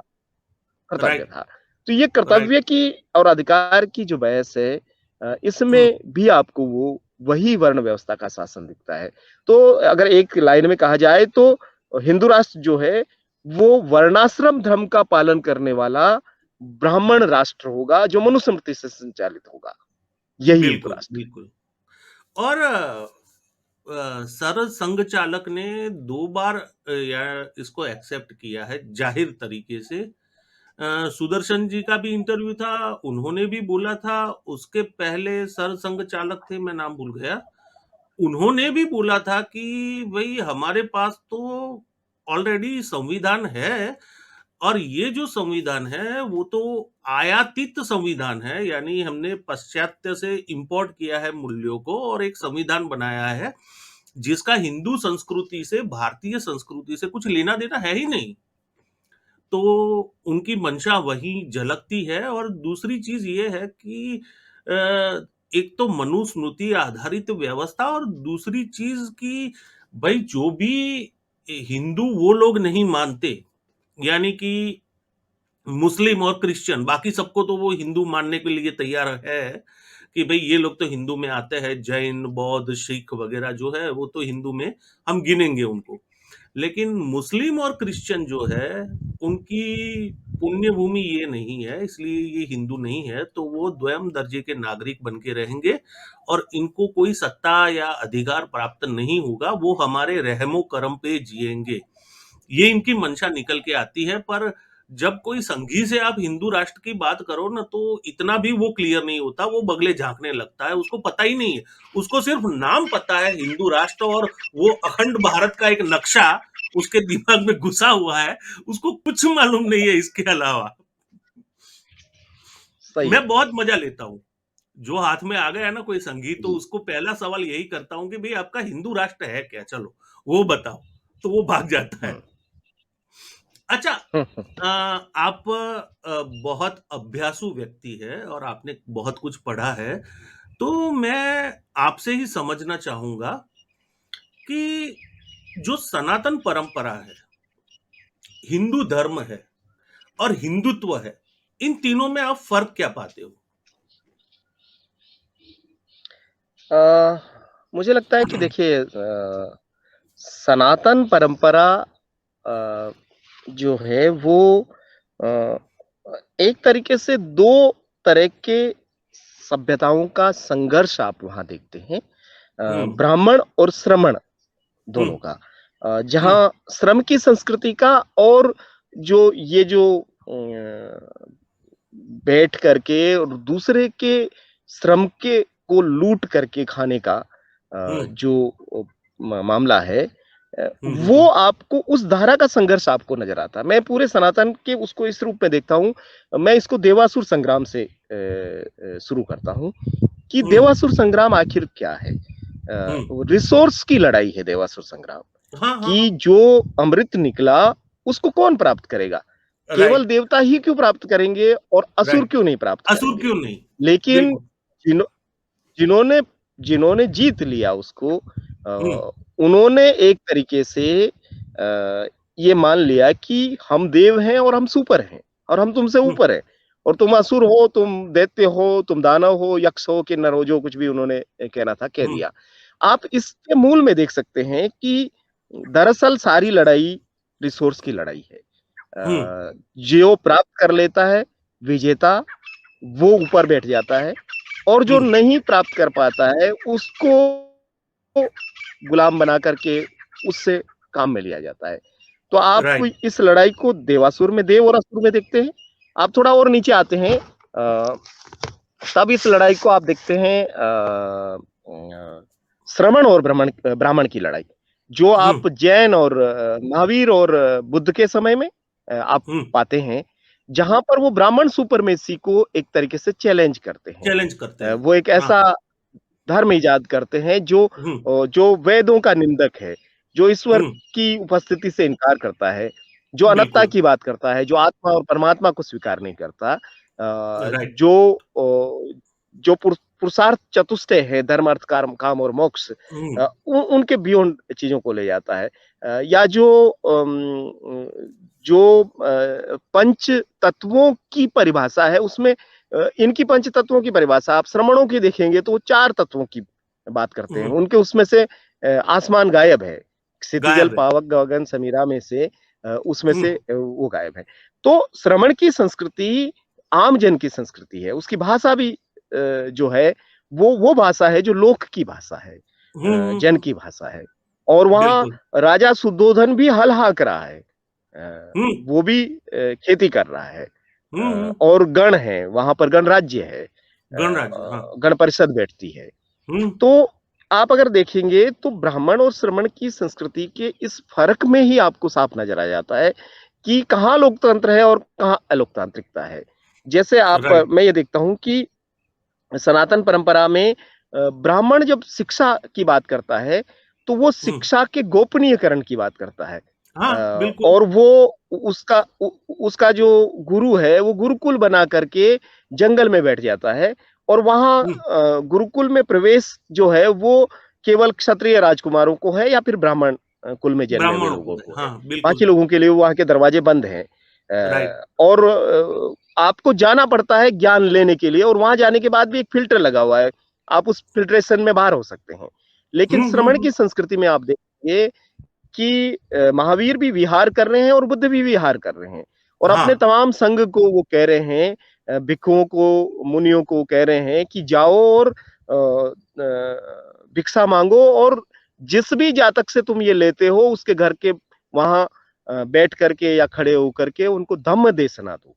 कर्तव्य राइट, था। तो ये राइट। कर्तव्य की और अधिकार की जो बहस है हुँ, इसमें भी आपको वो वही वर्ण व्यवस्था का शासन दिखता है। तो अगर एक लाइन में कहा जाए तो हिंदू राष्ट्र जो है, वो वर्णाश्रम धर्म का पालन करने वाला ब्राह्मण राष्ट्र होगा, जो मनुस्मृति से संचालित होगा। यही हिंदू बिल्कुल, राष्ट्र। बिल्कुल। और सर संघ चालक ने 2 बार या इसको एक्सेप्ट किया है जाहिर तरीके से। सुदर्शन जी का भी इंटरव्यू था, उन्होंने भी बोला था, उसके पहले सर संघ चालक थे, मैं नाम भूल गया। उन्होंने भी बोला था कि भई हमारे पास तो ऑलरेडी संविधान है और ये जो संविधान है वो तो आयातित संविधान है, यानी हमने पाश्चात्य से इंपोर्ट किया है मूल्यों को और एक संविधान बनाया है जिसका हिंदू संस्कृति से, भारतीय संस्कृति से कुछ लेना देना है ही नहीं। तो उनकी मंशा वहीं झलकती है और दूसरी चीज ये है कि एक तो मनुस्मृति आधारित व्यवस्था और दूसरी चीज कि भाई जो भी हिंदू वो लोग नहीं मानते, यानी कि मुस्लिम और क्रिश्चियन, बाकी सबको तो वो हिंदू मानने के लिए तैयार है कि भाई ये लोग तो हिंदू में आते हैं, जैन, बौद्ध, सिख वगैरह जो है वो तो हिंदू में हम गिनेंगे उनको। लेकिन मुस्लिम और क्रिश्चियन जो है उनकी पुण्य भूमि ये नहीं है, इसलिए ये हिंदू नहीं है, तो वो द्वयम दर्जे के नागरिक बन के रहेंगे और इनको कोई सत्ता या अधिकार प्राप्त नहीं होगा, वो हमारे रहमो करम पे जिएंगे। ये इनकी मंशा निकल के आती है। पर जब कोई संघी से आप हिंदू राष्ट्र की बात करो ना तो इतना भी वो क्लियर नहीं होता, वो बगले झांकने लगता है, उसको पता ही नहीं है। उसको सिर्फ नाम पता है हिंदू राष्ट्र और वो अखंड भारत का एक नक्शा उसके दिमाग में घुसा हुआ है, उसको कुछ मालूम नहीं है इसके अलावा। सही मैं है। बहुत मजा लेता हूँ, जो हाथ में आ गया ना कोई संगीत तो जी। उसको पहला सवाल यही करता हूँ कि भाई आपका हिंदू राष्ट्र है क्या, चलो वो बताओ, तो वो भाग जाता है। हुँ। अच्छा, हुँ, हुँ। आप बहुत अभ्यासु व्यक्ति है और आपने बहुत कुछ पढ़ा है, तो मैं आपसे ही समझना चाहूँगा कि जो सनातन परंपरा है, हिंदू धर्म है और हिंदुत्व है, इन तीनों में आप फ़र्क क्या पाते हो? अ, मुझे लगता है कि देखिए सनातन परंपरा अ, जो है वो अ, एक तरीके से 2 तरह के सभ्यताओं का संघर्ष आप वहाँ देखते हैं। हुँ, ब्राह्मण और श्रमण हुँ, दोनों का। हुँ, जहाँ श्रम की संस्कृति का और जो ये जो बैठ करके और दूसरे के श्रम के को लूट करके खाने का हुँ, जो मामला है हुँ, हुँ, वो हुँ, आपको उस धारा का संघर्ष आपको नजर आता है। मैं पूरे सनातन के उसको इस रूप में देखता हूँ। मैं इसको देवासुर संग्राम से शुरू करता हूँ कि हुँ, देवासुर संग्राम आखिर क्या है। हुँ। रिसोर्स की लड़ाई है देवासुर संग्राम। हाँ, हाँ, कि हाँ, जो अमृत निकला उसको कौन प्राप्त करेगा? केवल राइट, देवता ही क्यों प्राप्त करेंगे और असुर राइट। क्यों नहीं प्राप्त असुर करेंगे? क्यों नहीं? लेकिन बिल्कुल। जिन्हो जिन्होंने जिन्होंने जीत लिया उसको हुँ, उन्होंने एक तरीके से ये मान लिया कि हम देव हैं और हम सुपर हैं और हम तुमसे हुँ, ऊपर हैं और तुम असुर हो, तुम दैत्य हो, तुम दानव हो, यक्ष हो, किन्नर हो, जो कुछ भी उन्होंने कहना था कह हुँ, दिया। आप इसके मूल में देख सकते हैं कि दरअसल सारी लड़ाई रिसोर्स की लड़ाई है। हुँ, जो प्राप्त कर लेता है विजेता, वो ऊपर बैठ जाता है और जो हुँ, नहीं प्राप्त कर पाता है उसको गुलाम बना करके उससे काम में लिया जाता है। तो आप राइट। इस लड़ाई को देवासुर में देव और असुर में देखते हैं। आप थोड़ा और नीचे आते हैं तब इस लड़ाई को आप देखते हैं श्रमण और ब्राह्मण की लड़ाई। जो हुँ, आप जैन और महावीर और बुद्ध के समय में आप हुँ, पाते हैं, जहाँ पर वो ब्राह्मण सुपरमेसी को एक तरीके से चैलेंज करते हैं। चैलेंज करते हैं। वो एक हाँ, ऐसा धर्म इजाद करते हैं हुँ, जो वेदों का निंदक है, जो ईश्वर हुँ, की उपस्थिति से इनकार करता है, जो अनात्मा बिल्कुल, की बात करता है, जो आत्मा और परमात्मा को स्वीकार नहीं करता। राइट। जो पुरुषार्थ चतुष्टय है धर्म, अर्थ, काम और मोक्ष हुँ, उनके बियॉन्ड चीज़ों को ले जाता है। या जो पंच तत्वों की परिभाषा है उसमें इनकी पंच तत्वों की परिभाषा आप श्रमणों की देखेंगे तो वो 4 तत्वों की बात करते हैं। हुँ, उनके उसमें से आसमान गायब है। क्षितिजल, गायब है। पावक, गगन, समीरा में से उसमें हुँ, से वो गायब है। तो श्रमण की संस्कृति आम जन की संस्कृति है। उसकी भाषा भी जो है वो भाषा है जो लोक की भाषा है, हुँ, हुँ, जन हुँ, की भाषा है। और वहाँ बिल्कुल। राजा शुद्धोधन भी हल हाँक रहा है। हुँ, वो भी खेती कर रहा है। हुँ, हुँ, और गण है, वहाँ पर गणराज्य है। गणराज्य, हाँ। गण परिषद बैठती है। हुँ, तो आप अगर देखेंगे तो ब्राह्मण और श्रमण की संस्कृति के इस फ़र्क में ही आपको साफ नज़र आ जाता है कि कहाँ लोकतंत्र है और कहाँ अलोकतांत्रिकता है। जैसे राइट। मैं ये देखता हूँ कि सनातन परंपरा में ब्राह्मण जब शिक्षा की बात करता है, तो वो हुँ, शिक्षा के गोपनीयकरण की बात करता है। हाँ, बिल्कुल। और वो उसका जो गुरु है, वो गुरुकुल बना करके जंगल में बैठ जाता है और वहाँ हुँ, गुरुकुल में प्रवेश जो है, वो केवल क्षत्रिय राजकुमारों को है या फिर ब्राह्मण कुल में जन्मे हुए ब्राह्मणों को लोगों है। को है। हाँ, बाकी बिल्कुल। लोगों के लिए वहाँ के दरवाजे बंद हैं। राइट। और आपको जाना पड़ता है ज्ञान लेने के लिए और वहाँ जाने के बाद भी एक फ़िल्टर लगा हुआ है। आप उस फ़िल्ट्रेशन में बाहर हो सकते हैं। लेकिन हुँ, हुँ, श्रमण हुँ, की संस्कृति में आप देखेंगे कि महावीर भी विहार कर रहे हैं और बुद्ध भी विहार कर रहे हैं और हाँ। अपने तमाम संघ को वो कह रहे हैं भिक्षुओं को, मुनियों को कह रहे हैं कि जाओ और भिक्षा माँगो और जिस भी जातक से तुम ये लेते हो उसके घर के वहाँ बैठ करके या खड़े होकर के उनको धम्म देसना दो।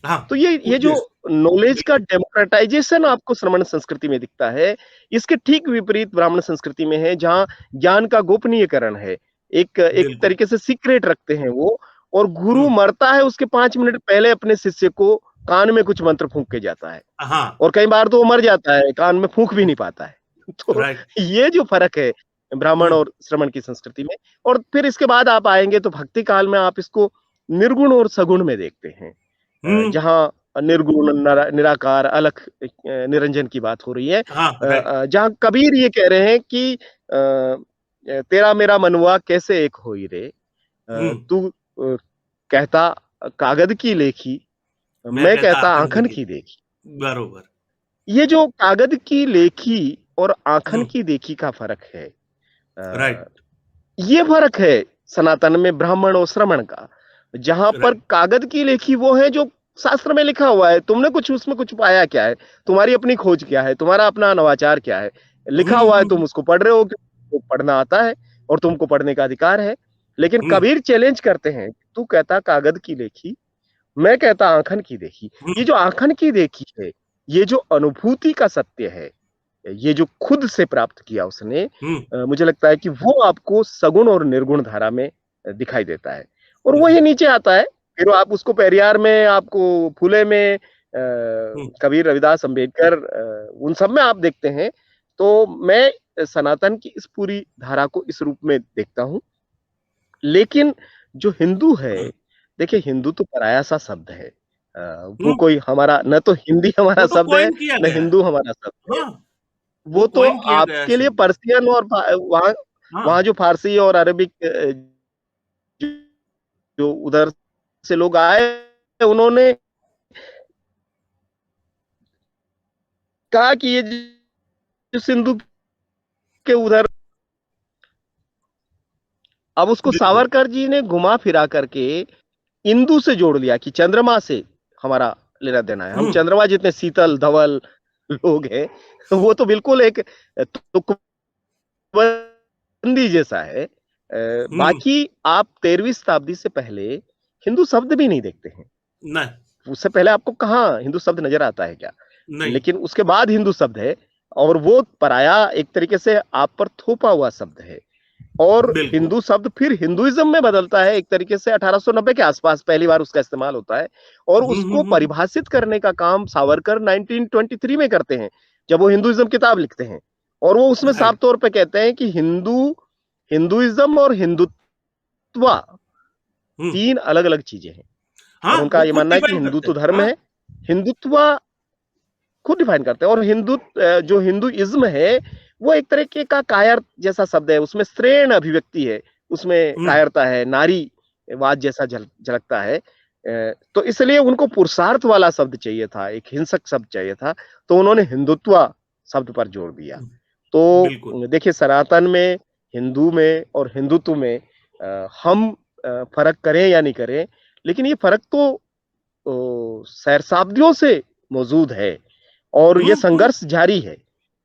हाँ, तो ये जो उपदेश। नॉलेज का बिल्कुल। डेमोक्रेटाइजेशन आपको श्रमण संस्कृति में दिखता है, इसके ठीक विपरीत ब्राह्मण संस्कृति में है, जहाँ ज्ञान का गोपनीयकरण है। एक एक बिल्कुल। तरीके से सीक्रेट रखते हैं वो और गुरु हुँ, मरता है उसके 5 मिनट पहले अपने शिष्य को कान में कुछ मंत्र फूँक के जाता है हाँ, और कई बार तो वो मर जाता है, कान में फूँक भी नहीं पाता है। तो राइट। ये जो फ़र्क है ब्राह्मण हुँ, और श्रमण की संस्कृति में और फिर इसके बाद आप आएँगे तो भक्ति काल में आप इसको निर्गुण और सगुण में देखते हैं। हुँ, जहाँ निर्गुण, निराकार, अलख, निरंजन की बात हो रही है। हाँ, राइट। जहाँ कबीर ये कह रहे हैं कि तेरा मेरा मनुआ कैसे एक होई रे, हम्म। तू कहता कागद की लेखी, मैं मैं कहता कहता आखन की आंखन थी। की देखी। बरोबर। ये जो कागद की लेखी और आंखन हम्म। की देखी का फर्क है, अ, राइट। ये फर्क है सनातन में ब्राह्मण और श्रमण का। जहां पर राइट। कागज की लेखी वो है जो शास्त्र में लिखा हुआ है, तुमने कुछ उसमें कुछ पाया क्या है, तुम्हारी अपनी खोज क्या है, तुम्हारा अपना नवाचार क्या है, लिखा हुआ है, तुम उसको पढ़ रहे हो क्योंकि पढ़ना आता है और तुमको पढ़ने का अधिकार है। लेकिन हम्म। कबीर चैलेंज करते हैं, तू कहता कागज की लेखी, मैं कहता आंखन की देखी। ये हम्म। जो आंखन की देखी है, ये जो अनुभूति का सत्य है, ये जो खुद से प्राप्त किया उसने, हम्म। मुझे लगता है कि वो आपको सगुण और निर्गुण धारा में दिखाई देता है। और वो दिखाई ये दे। नीचे आता है, फिर आप उसको पेरियार में, आपको फूले में, हम्म। कबीर, रविदास, अंबेडकर, उन सब में आप देखते हैं। तो मैं सनातन की इस पूरी धारा को इस रूप में देखता हूं। लेकिन जो हिंदू है, हम्म। देखिए हिंदू तो पराया सा शब्द है। वो हम्म। कोई हमारा, न तो हिंदी वो हमारा तो शब्द है, कॉइन किया न गया है। हिंदू हमारा शब्द है। हाँ, वो वो तो कॉइन किया गया है आपके लिए शब्द है। पर्शियन और वहाँ हाँ। वहाँ जो फारसी और अरबिक, जो उधर से लोग आए, उन्होंने कहा कि ये जो सिंधु के उधर, अब उसको बिल्कुल। सावरकर जी ने घुमा फिरा करके इंदु से जोड़ लिया कि चंद्रमा से हमारा लेना देना है, हम हम्म। चंद्रमा जितने शीतल धवल लोग हैं। वो तो बिल्कुल एक तुकबंदी जैसा है। हम्म। बाकी आप 13वीं शताब्दी से पहले हिंदू शब्द भी नहीं देखते हैं। नहीं। उससे पहले आपको कहाँ हिंदू शब्द नजर आता है क्या? नहीं। लेकिन उसके बाद हिंदू शब्द है, और वो पराया एक तरीके से आप पर थोपा हुआ शब्द है। और बिल्कुल। हिंदू शब्द फिर हिंदुइज्म में बदलता है, एक तरीके से 1890 के आसपास पहली बार उसका इस्तेमाल होता है। और उसको हम्म। परिभाषित करने का काम सावरकर 1923 में करते हैं, जब वो हिंदुइज्म किताब लिखते हैं। और वो उसमें साफ राइट। तौर पे कहते हैं कि हिंदुइज्म और हिंदुत्व हम्म। तीन अलग अलग चीजें हैं। हाँ, और उनका वो ये खुद मानना है कि डिफाइन हिंदू करते तो हैं। धर्म हाँ। है, हिंदुत्व खुद डिफाइन करते हैं। और जो हिंदुइज्म है, वो एक तरीके का कायर जैसा शब्द है, उसमें श्रेण अभिव्यक्ति है, उसमें हम्म। कायरता है, नारीवाद जैसा झलकता है। तो इसलिए उनको पुरुषार्थ वाला शब्द चाहिए था, एक हिंसक शब्द चाहिए था, तो उन्होंने हिंदुत्व शब्द पर जोर दिया। बिल्कुल। तो देखिए सनातन में, हिंदू में और हिंदुत्व में हम फर्क करें या नहीं करें, लेकिन ये फर्क तो सहस्राब्दियों से मौजूद है, और ये हम्म। संघर्ष जारी है।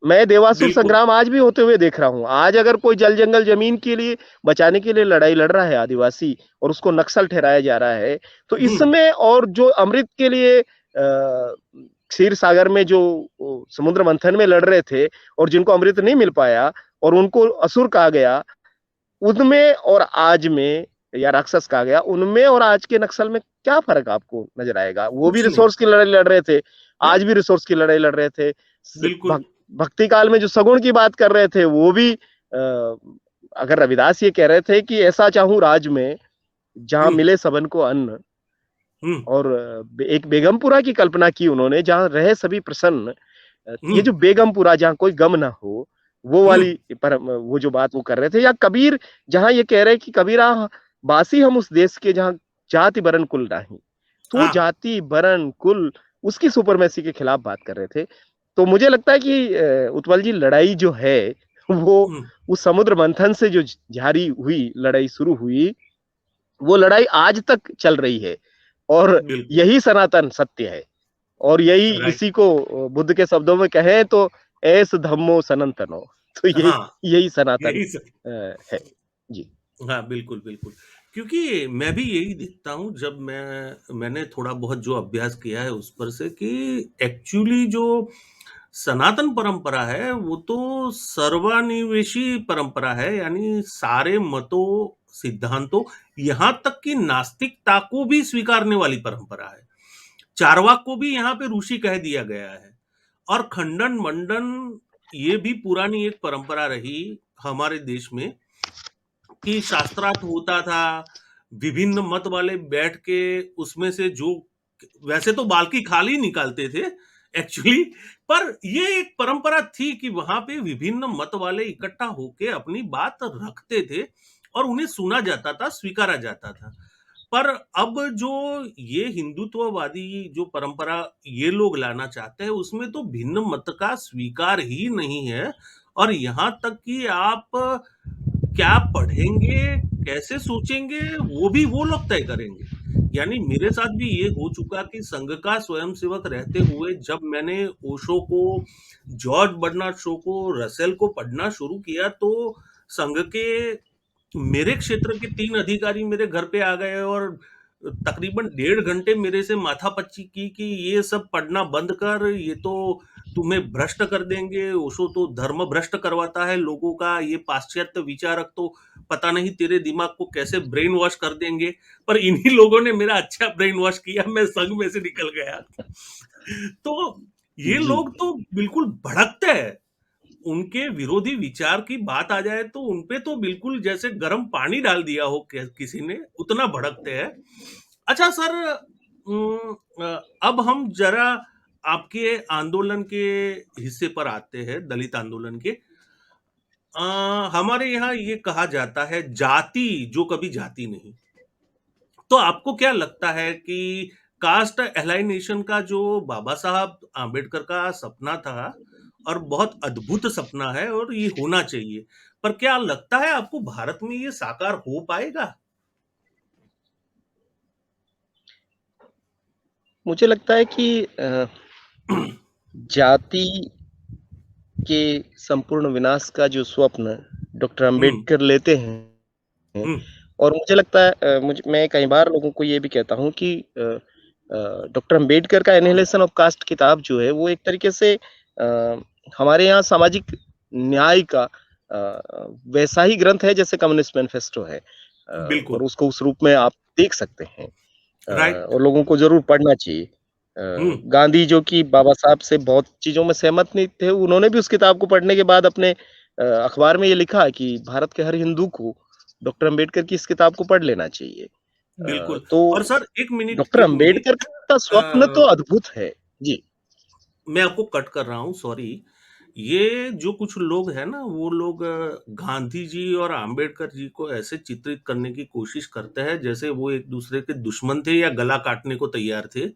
मैं देवासुर बिल्कुल। संग्राम आज भी होते हुए देख रहा हूं। आज अगर कोई जल जंगल जमीन के लिए बचाने के लिए लड़ाई लड़ रहा है आदिवासी, और उसको नक्सल ठहराया जा रहा है, तो हम्म। इसमें, और जो अमृत के लिए क्षीर सागर में जो समुद्र मंथन में लड़ रहे थे, और जिनको अमृत नहीं मिल पाया और उनको असुर कहा गया, उनमें और आज में, या राक्षस कहा गया, उनमें और आज के नक्सल में क्या फर्क आपको नजर आएगा? वो भी कुछ नहीं। रिसोर्स की लड़ाई लड़ रहे थे, हाँ। आज भी रिसोर्स की लड़ाई लड़ रहे थे। बिल्कुल। भक्ति काल में जो सगुण की बात कर रहे थे, वो भी अगर रविदास ये कह रहे थे कि ऐसा चाहूं राज में जहां हम्म। मिले सबन को अन्न, हम्म। और एक बेगमपुरा की कल्पना की उन्होंने जहां रहे सभी प्रसन्न। ये हम्म। जो बेगमपुरा, जहां कोई गम ना हो, वो हम्म। वाली पर वो जो बात वो कर रहे थे। या कबीर जहां ये कह रहे हैं कि कबीरा, बासी हम उस देश के जहां जाति बरन कुल नहीं, तो वो हाँ। जाति बरन कुल, उसकी सुपरमेसी के खिलाफ बात कर रहे थे। तो मुझे लगता है कि उत्पल जी, लड़ाई जो है वो हम्म। उस समुद्र मंथन से जो जारी हुई, लड़ाई शुरू हुई, वो लड़ाई आज तक चल रही है। और बिल्कुल। यही सनातन सत्य है। और यही, राइट। इसी को बुद्ध के शब्दों में कहें तो एस धम्मो सनातनो, तो यही हाँ, यही सनातन यही सब। है। जी। हाँ, बिल्कुल, बिल्कुल। क्योंकि मैं भी यही देखता हूँ, जब मैंने थोड़ा बहुत जो अभ्यास किया है उस पर से, कि एक्चुअली जो सनातन परंपरा है वो तो सर्वनिवेशी परंपरा है, यानी सारे मतों, सिद्धांतों, यहाँ तक कि नास्तिकता को भी स्वीकारने वाली परंपरा है। चारवाक को भी यहाँ पे ऋषि कह दिया गया है। और खंडन मंडन, ये भी पुरानी एक परंपरा रही हमारे देश में, कि शास्त्रार्थ होता था, विभिन्न मत वाले बैठ के उसमें से जो वैसे तो बाल की खाल ही निकालते थे एक्चुअली, पर ये एक परंपरा थी कि वहां पे विभिन्न मत वाले इकट्ठा होके अपनी बात रखते थे और उन्हें सुना जाता था, स्वीकारा जाता था। पर अब जो ये हिंदुत्ववादी जो परंपरा ये लोग लाना चाहते हैं, उसमें तो भिन्न मत का स्वीकार ही नहीं है। और यहाँ तक कि आप क्या पढ़ेंगे, कैसे सोचेंगे, वो भी वो लोग तय करेंगे। यानी मेरे साथ भी ये हो चुका कि संघ का स्वयंसेवक रहते हुए जब मैंने ओशो को, जॉर्ज बर्नार्ड शो को, रसेल को पढ़ना शुरू किया, तो संघ के मेरे क्षेत्र के 3 अधिकारी मेरे घर पे आ गए और तकरीबन 1.5 घंटे मेरे से माथापच्ची की कि ये सब पढ़ना बंद कर, ये तो तुम्हें भ्रष्ट कर देंगे, ओशो तो धर्म भ्रष्ट करवाता है लोगों का, ये पाश्चात्य विचारक तो पता नहीं तेरे दिमाग को कैसे ब्रेन वॉश कर देंगे। पर इन्हीं लोगों ने मेरा अच्छा ब्रेन वॉश किया, मैं संघ में से निकल गया। तो ये जी। लोग तो बिल्कुल भड़कते हैं, उनके विरोधी विचार की बात आ जाए तो उनपे तो बिल्कुल जैसे गर्म पानी डाल दिया हो किसी ने, उतना भड़कते हैं। अच्छा सर, अब हम जरा आपके आंदोलन के हिस्से पर आते हैं, दलित आंदोलन के। हमारे यहाँ ये कहा जाता है जाति जो कभी जाति नहीं। तो आपको क्या लगता है कि कास्ट एलाइनेशन का जो बाबा साहब आंबेडकर का सपना था, और बहुत अद्भुत सपना है और ये होना चाहिए, पर क्या लगता है आपको भारत में ये साकार हो पाएगा? मुझे लगता है कि जाति के संपूर्ण विनाश का जो स्वप्न डॉक्टर हम्म। अंबेडकर लेते हैं, हम्म। और मुझे लगता है मैं कई बार लोगों को ये भी कहता हूँ कि डॉक्टर अंबेडकर का एनिहिलेशन ऑफ कास्ट किताब जो है वो एक तरीके से हमारे यहाँ सामाजिक न्याय का वैसा ही ग्रंथ है जैसे कम्युनिस्ट मैनिफेस्टो है, और बिल्कुल। उसको उस रूप में आप देख सकते हैं, राइट। और लोगों को जरूर पढ़ना चाहिए। हम्म। गांधी जो कि बाबा साहब से बहुत चीजों में सहमत नहीं थे, उन्होंने भी उस किताब को पढ़ने के बाद अपने अखबार में ये लिखा कि भारत के हर हिंदू को डॉक्टर अंबेडकर की इस किताब को पढ़ लेना चाहिए। बिल्कुल। और तो सर एक मिनट, डॉक्टर एक मिनट, अंबेडकर का स्वप्न तो अद्भुत है। जी। मैं आपको कट कर रहा हूँ, सॉरी। ये जो कुछ लोग हैं ना, वो लोग गांधी जी और आंबेडकर जी को ऐसे चित्रित करने की कोशिश करते हैं जैसे वो एक दूसरे के दुश्मन थे या गला काटने को तैयार थे।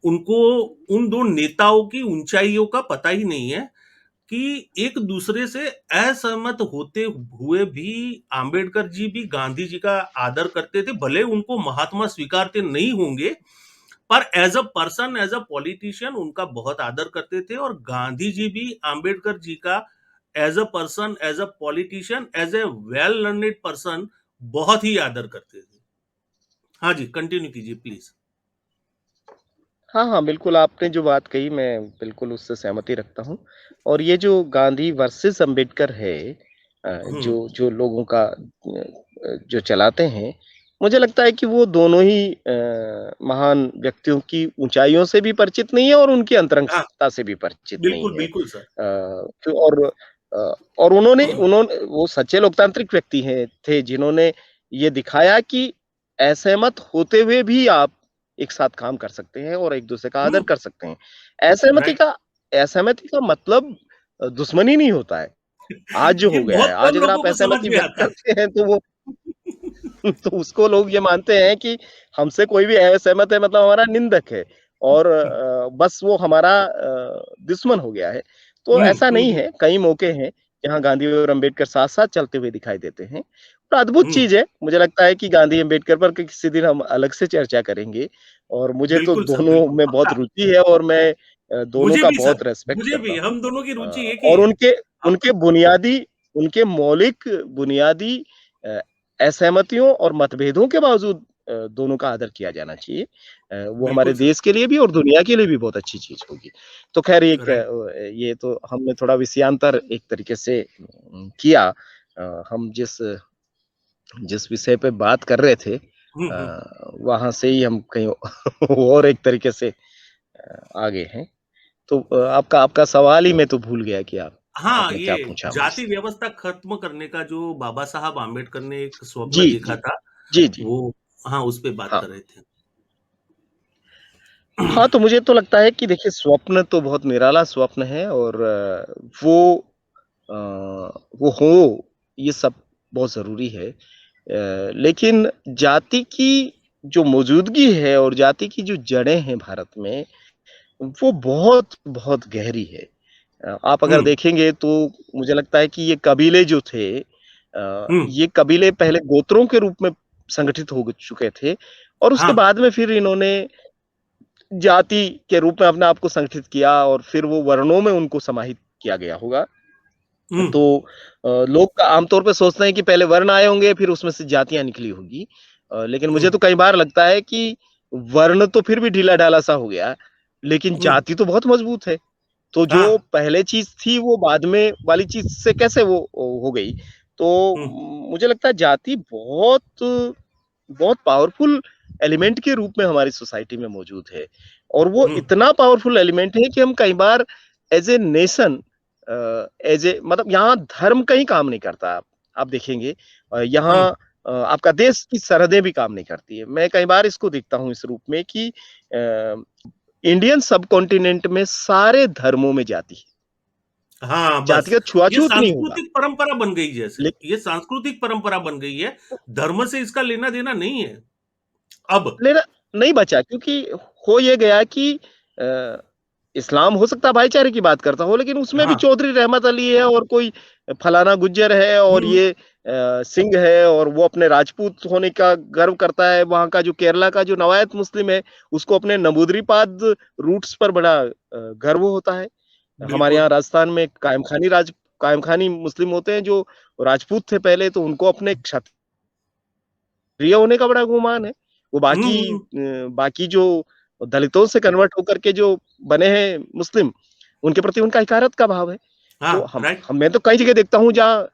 उनको उन दो नेताओं की ऊंचाइयों का पता ही नहीं है कि एक दूसरे से असहमत होते हुए भी आंबेडकर जी भी गांधी जी का आदर करते थे, भले उनको महात्मा स्वीकारते नहीं होंगे, पर as a person, as a politician उनका बहुत आदर करते थे। और गांधी जी भी आंबेडकर जी का as a person, as a politician, as a well learned person बहुत ही आदर करते थे। हाँ जी, कंटिन्यू कीजिए प्लीज। हाँ, हाँ, बिल्कुल आपने जो बात कही मैं बिल्कुल उससे सहमति रखता हूँ, और ये जो गांधी वर्सेस अंबेडकर है, हम्म। जो जो लोगों का जो चलाते हैं, मुझे लगता है कि वो दोनों ही महान व्यक्तियों की ऊंचाइयों से भी परिचित नहीं है और उनकी हाँ, अंतरंगता से भी परिचित नहीं बिल्कुल है। बिल्कुल सर। और उन्होंने उन्होंने वो सच्चे लोकतांत्रिक व्यक्ति हैं थे जिन्होंने ये दिखाया कि असहमत होते हुए भी आप एक साथ काम कर सकते हैं और एक दूसरे का आदर हम्म। कर सकते हैं। असहमति राइट। का असहमति का मतलब दुश्मनी नहीं होता है। आज जो ये हो गया है, बहुत आज कम अगर लोगों आप को समझ असहमति में व्यक्त आता है। करते हैं तो वो तो उसको लोग ये मानते हैं कि हमसे कोई भी असहमत है मतलब हमारा निंदक है, और बस वो हमारा दुश्मन हो गया है। तो हम्म। ऐसा नहीं है, कई मौके हैं जहाँ गांधी और अंबेडकर साथ-साथ चलते हुए दिखाई देते हैं। और अद्भुत हम्म। चीज़ है, मुझे लगता है कि गांधी अंबेडकर पर किसी दिन हम अलग से चर्चा करेंगे, और मुझे तो बिल्कुल सर, दोनों बिल्कुल में बहुत पक्का। रुचि है और मैं दोनों मुझे का भी सर, बहुत रिस्पेक्ट मुझे करता भी, हूँ। हम दोनों की रुचि एक ही और है। उनके अब उनके बुनियादी उनके मौलिक बुनियादी अ, असहमतियों और मतभेदों के बावजूद दोनों का आदर किया जाना चाहिए। वो हमारे बिल्कुल सर। देश के लिए भी और दुनिया के लिए भी बहुत अच्छी चीज़ होगी। तो ख़ैर राइट। ये तो हमने थोड़ा विषयांतर एक तरीके से किया। हम जिस जिस विषय पे बात कर रहे थे, हम्म। हम्म। वहाँ से ही हम कहीं और एक तरीके से आगे हैं। तो आपका आपका सवाल ही मैं तो भूल गया कि हाँ, आपने क्या ये पूछा जाति मुझसे? व्यवस्था खत्म करने का जो बाबा साहब आम्बेडकर ने एक स्वप्न जी, देखा जी। था, जी, जी। वो, हाँ, उस पे बात हाँ। कर रहे थे। हाँ, तो मुझे तो लगता है कि देखिए स्वप्न तो बहुत निराला स्वप्न है और वो वो हो, ये सब बहुत ज़रूरी है। लेकिन जाति की जो मौजूदगी है और जाति की जो जड़ें हैं भारत में, वो बहुत गहरी है। आप अगर हुँ, देखेंगे तो मुझे लगता है कि ये कबीले जो थे हुँ, ये कबीले पहले गोत्रों के रूप में संगठित हो चुके थे और उसके हाँ, बाद में फिर इन्होंने जाति के रूप में अपने आप को संगठित किया और फिर वो वर्णों में उनको समाहित किया गया होगा। हुँ, तो लोग आमतौर पे सोचते हैं कि पहले वर्ण आए होंगे, फिर उसमें से जातियाँ निकली होगी। लेकिन हुँ, मुझे तो कई बार लगता है कि वर्ण तो फिर भी ढीला-ढाला सा हो गया, लेकिन हुँ, जाति तो बहुत मजबूत है। तो जो हाँ, पहले चीज़ थी, वो बाद में वाली चीज़ से कैसे वो हो गई? तो हुँ, मुझे लगता है जाति बहुत पावरफुल एलिमेंट के रूप में हमारी सोसाइटी में मौजूद है और वो हुँ, इतना पावरफुल एलिमेंट है कि हम कई बार as a nation as a मतलब यहाँ धर्म कहीं काम नहीं करता आप देखेंगे यहाँ हुँ, आपका देश की सरहदें भी काम नहीं करती है मैं कई बार इसको देखता हूँ इस रूप में कि इंडियन सब कॉन्टिनेंट में सारे धर्मों में जाति है हाँ, बस। जातिगत ये छुआछूत नहीं होगा सांस्कृतिक परंपरा बन गई जैसे, लेकिन ये सांस्कृतिक परंपरा बन गई है, धर्म से इसका लेना-देना नहीं है, अब। लेना नहीं बचा क्योंकि हो ये गया कि अ, इस्लाम हो सकता है भाईचारे की बात करता हो, लेकिन उसमें भी हाँ, चौधरी रहमत अली है और कोई फलाना गुज्जर है और हुँ, ये सिंह है और वो अपने राजपूत होने का गर्व करता है। वहाँ का जो केरला का जो नवायत मुस्लिम है, उसको अपने नबूदरीपाद रूट्स पर बड़ा गर्व होता है। हमारे बिल्कुल। यहाँ राजस्थान में कायम खानी मुस्लिम होते हैं जो राजपूत थे पहले, तो उनको अपने क्षत्रिय होने का बड़ा गुमान है। वो हुँ, हुँ, हुँ, बाकी जो दलितों से कन्वर्ट होकर के जो बने हैं मुस्लिम, उनके प्रति उनका हिकारत का भाव है। तो हाँ, राइट। हम मैं तो कई जगह देखता हूँ जहाँ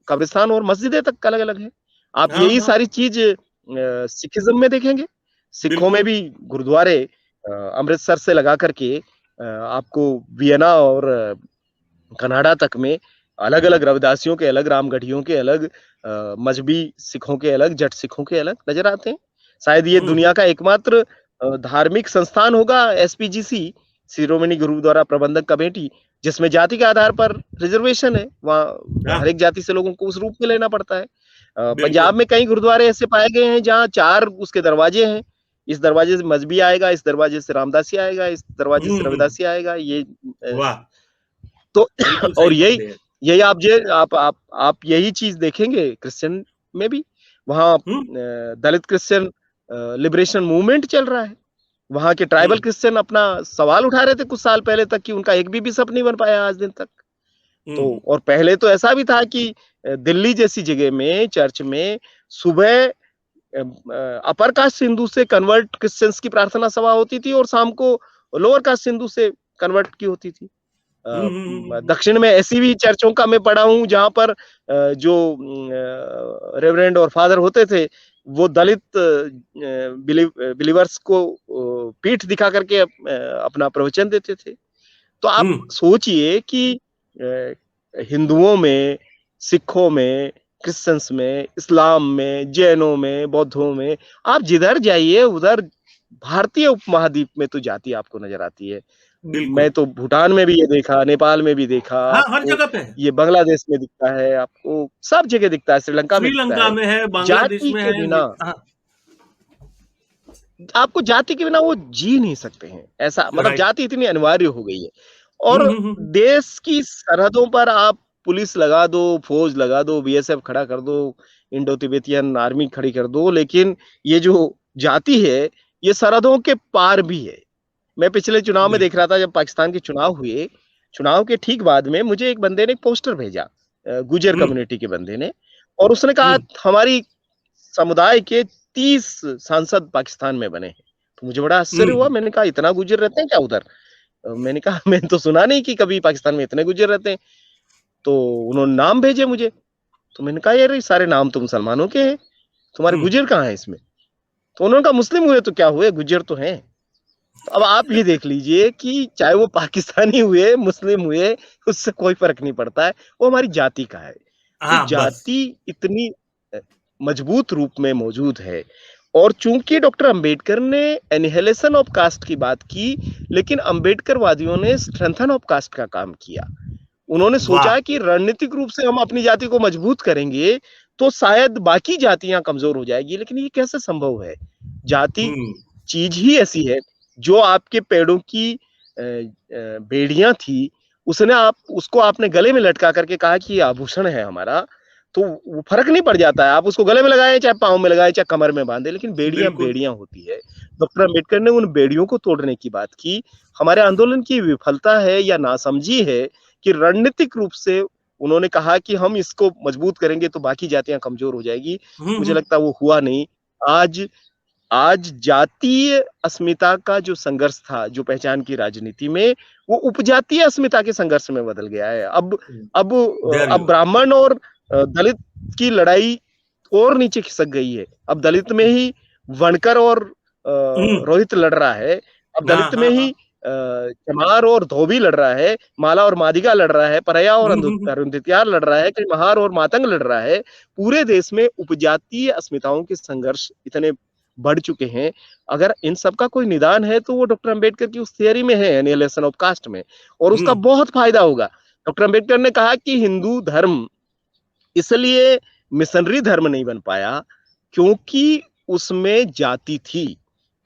कब्रिस्तान और मस्जिदें तक अलग-अलग हैं। आप हाँ, यही हाँ, सारी चीज़ सिखिज़्म में देखेंगे। सिखों में बिल्कुल। भी गुरुद्वारे अमृतसर से लगा कर के आपको वियना और कनाडा तक में अलग-अलग रविदासियों के अलग, रामगढ़ियों के अलग मज़हबी सिखों के अलग, जट सिखों के अलग नज़र आते हैं। शायद ये हुँ, दुनिया का एकमात्र धार्मिक संस्थान होगा एसपीजीसी, शिरोमणि गुरुद्वारा प्रबंधक कमेटी, जिसमें जाति के आधार पर रिज़र्वेशन है। वहाँ हाँ, हर एक जाति से लोगों को उस रूप में लेना पड़ता है। पंजाब बिल्कुल। में कई गुरुद्वारे ऐसे पाए गए हैं जहाँ 4 उसके दरवाजे हैं। इस दरवाजे से मज़हबी आएगा, इस दरवाजे से रामदासी आएगा, इस दरवाजे हुँ, से हुँ, रविदासी आएगा। वाह! तो बिल्कुल और सही यही पकड़े हैं। यही आप यही चीज़ देखेंगे क्रिश्चियन में भी। वहाँ हुँ, दलित क्रिश्चियन लिबरेशन मूवमेंट चल रहा है। वहाँ के हुँ, ट्राइबल क्रिश्चियन अपना सवाल उठा रहे थे कुछ साल पहले तक कि उनका एक भी बिशप नहीं बन पाया आज दिन तक। हुँ, तो और पहले तो ऐसा भी था कि दिल्ली जैसी जगह में चर्च में सुबह अपर कास्ट हिंदू से कन्वर्ट क्रिश्चियंस की प्रार्थना सभा होती थी और शाम को लोअर कास्ट हिंदू से कन्वर्ट की होती थी। हुँ, हुँ, हुँ, हुँ, हुँ, दक्षिण में ऐसी भी चर्चों का मैं पढ़ा हूँ जहाँ पर जो रेवरेंड और फादर होते थे वो दलित बिलीवर्स को पीठ दिखा करके अपना प्रवचन देते थे तो आप हुँ, सोचिए कि अ, हिंदुओं में सिखों में क्रिश्चियंस में इस्लाम में जैनों में बौद्धों में आप जिधर जाइए उधर भारतीय उपमहाद्वीप में तो जाति आपको नजर आती है मैं बिल्कुल। तो भूटान में भी ये देखा, नेपाल में भी देखा, हाँ, हर आपको जगह पे है। ये बांग्लादेश में दिखता है, आपको सब जगह दिखता है, श्रीलंका में दिखता श्रीलंका है। में है, बांग्लादेश जाति में के है, ने बिना हाँ, आपको जाति के बिना वो जी नहीं सकते हैं। ऐसा मतलब राइट। जाति इतनी अनिवार्य हो गई है हुँ, और हुँ, हुँ, हुँ, देश की सरहदों पर आप पुलिस लगा दो, फौज लगा दो, बीएसएफ खड़ा कर दो, इंडो तिब्बतियन आर्मी खड़ी कर दो, लेकिन ये जो जाति है, ये सरहदों के पार भी है। मैं पिछले चुनाव में देख बिल्कुल। रहा था जब पाकिस्तान के चुनाव हुए, चुनाव के ठीक बाद में मुझे एक बंदे ने एक पोस्टर भेजा गुर्जर हुँ, कम्युनिटी के बंदे ने और उसने हुँ, कहा हमारी समुदाय के 30 सांसद पाकिस्तान में बने हैं। तो मुझे बड़ा हुँ, आश्चर्य हुआ, मैंने कहा इतना गुर्जर रहते हैं क्या उधर? मैंने कहा मैंने तो सुना नहीं कि कभी पाकिस्तान में इतने गुर्जर रहते हैं। तो उन्होंने नाम भेजे मुझे, तो मैंने कहा यार ये सारे नाम तो मुसलमानों के हैं, तुम्हारे हुँ। गुर्जर कहाँ हैं इसमें? तो उन्होंने कहा मुस्लिम हुए तो क्या हुए, गुर्जर तो हैं। तो अब आप ये देख लीजिए कि चाहे वो पाकिस्तानी हुए, मुस्लिम हुए, उससे कोई फ़र्क नहीं पड़ता है, वो हमारी जाति का है। तो हाँ, बस। जाति इतनी अ, मजबूत रूप में मौजूद है और चूंकि डॉक्टर अंबेडकर ने एनिहिलेशन ऑफ कास्ट की बात की, लेकिन अंबेडकरवादियों ने स्ट्रेंथन ऑफ कास्ट का काम किया। उन्होंने वाह! सोचा कि रणनीतिक रूप से हम अपनी जाति को मजबूत करेंगे तो शायद बाकी जातियां कमजोर हो जाएगी, लेकिन ये कैसे संभव है? जाति हुँ। चीज ही ऐसी है, जो आपके पेड़ों की बेड़ियां थी, उसने आप उसको आपने गले में लटका करके कहा कि ये आभूषण है हमारा, तो वो फर्क नहीं पड़ जाता है, आप उसको गले में लगाएं, चाहे पाँव में लगाएं, चाहे कमर में बांधे, लेकिन बेड़ियां बिल्कुल। बेड़ियां होती है। डॉक्टर अम्बेडकर ने उन बेड़ियों को तोड़ने की बात की। हमारे आंदोलन की विफलता है या नासमझी है कि रणनीतिक रूप से उन्होंने कहा कि हम इसको मजबूत करेंगे तो बाकी जातियां कमजोर हो जाएगी। हुँ, मुझे हुँ। लगता है वो हुआ नहीं। आज आज जातीय अस्मिता का जो संघर्ष था, जो पहचान की राजनीति में, वो उपजातीय अस्मिता के संघर्ष में बदल गया है। हुँ, अब वेरी गुड। ब्राह्मण और दलित की लड़ाई और नीचे खिसक गई है। अब दलित में ही वणकर और हुँ। रोहित लड़ रहा है। अब हाँ, दलित में हाँ, ही हाँ। चमार और धोबी लड़ रहा है, माला और मादिगा लड़ रहा है, परया और हुँ, हुँ, हुँ। अरुंधतियार लड़ रहा है, कहीं महार और मातंग लड़ रहा है। पूरे देश में उपजातीय अस्मिताओं के संघर्ष इतने बढ़ चुके हैं। अगर इन सब का कोई निदान है तो वो डॉक्टर अंबेडकर की उस थियरी में है, एनिहिलेशन ऑफ कास्ट में, और हुँ, उसका बहुत फायदा होगा। डॉक्टर अंबेडकर ने कहा कि हिंदू धर्म इसलिए मिशनरी धर्म नहीं बन पाया क्योंकि उसमें जाति थी।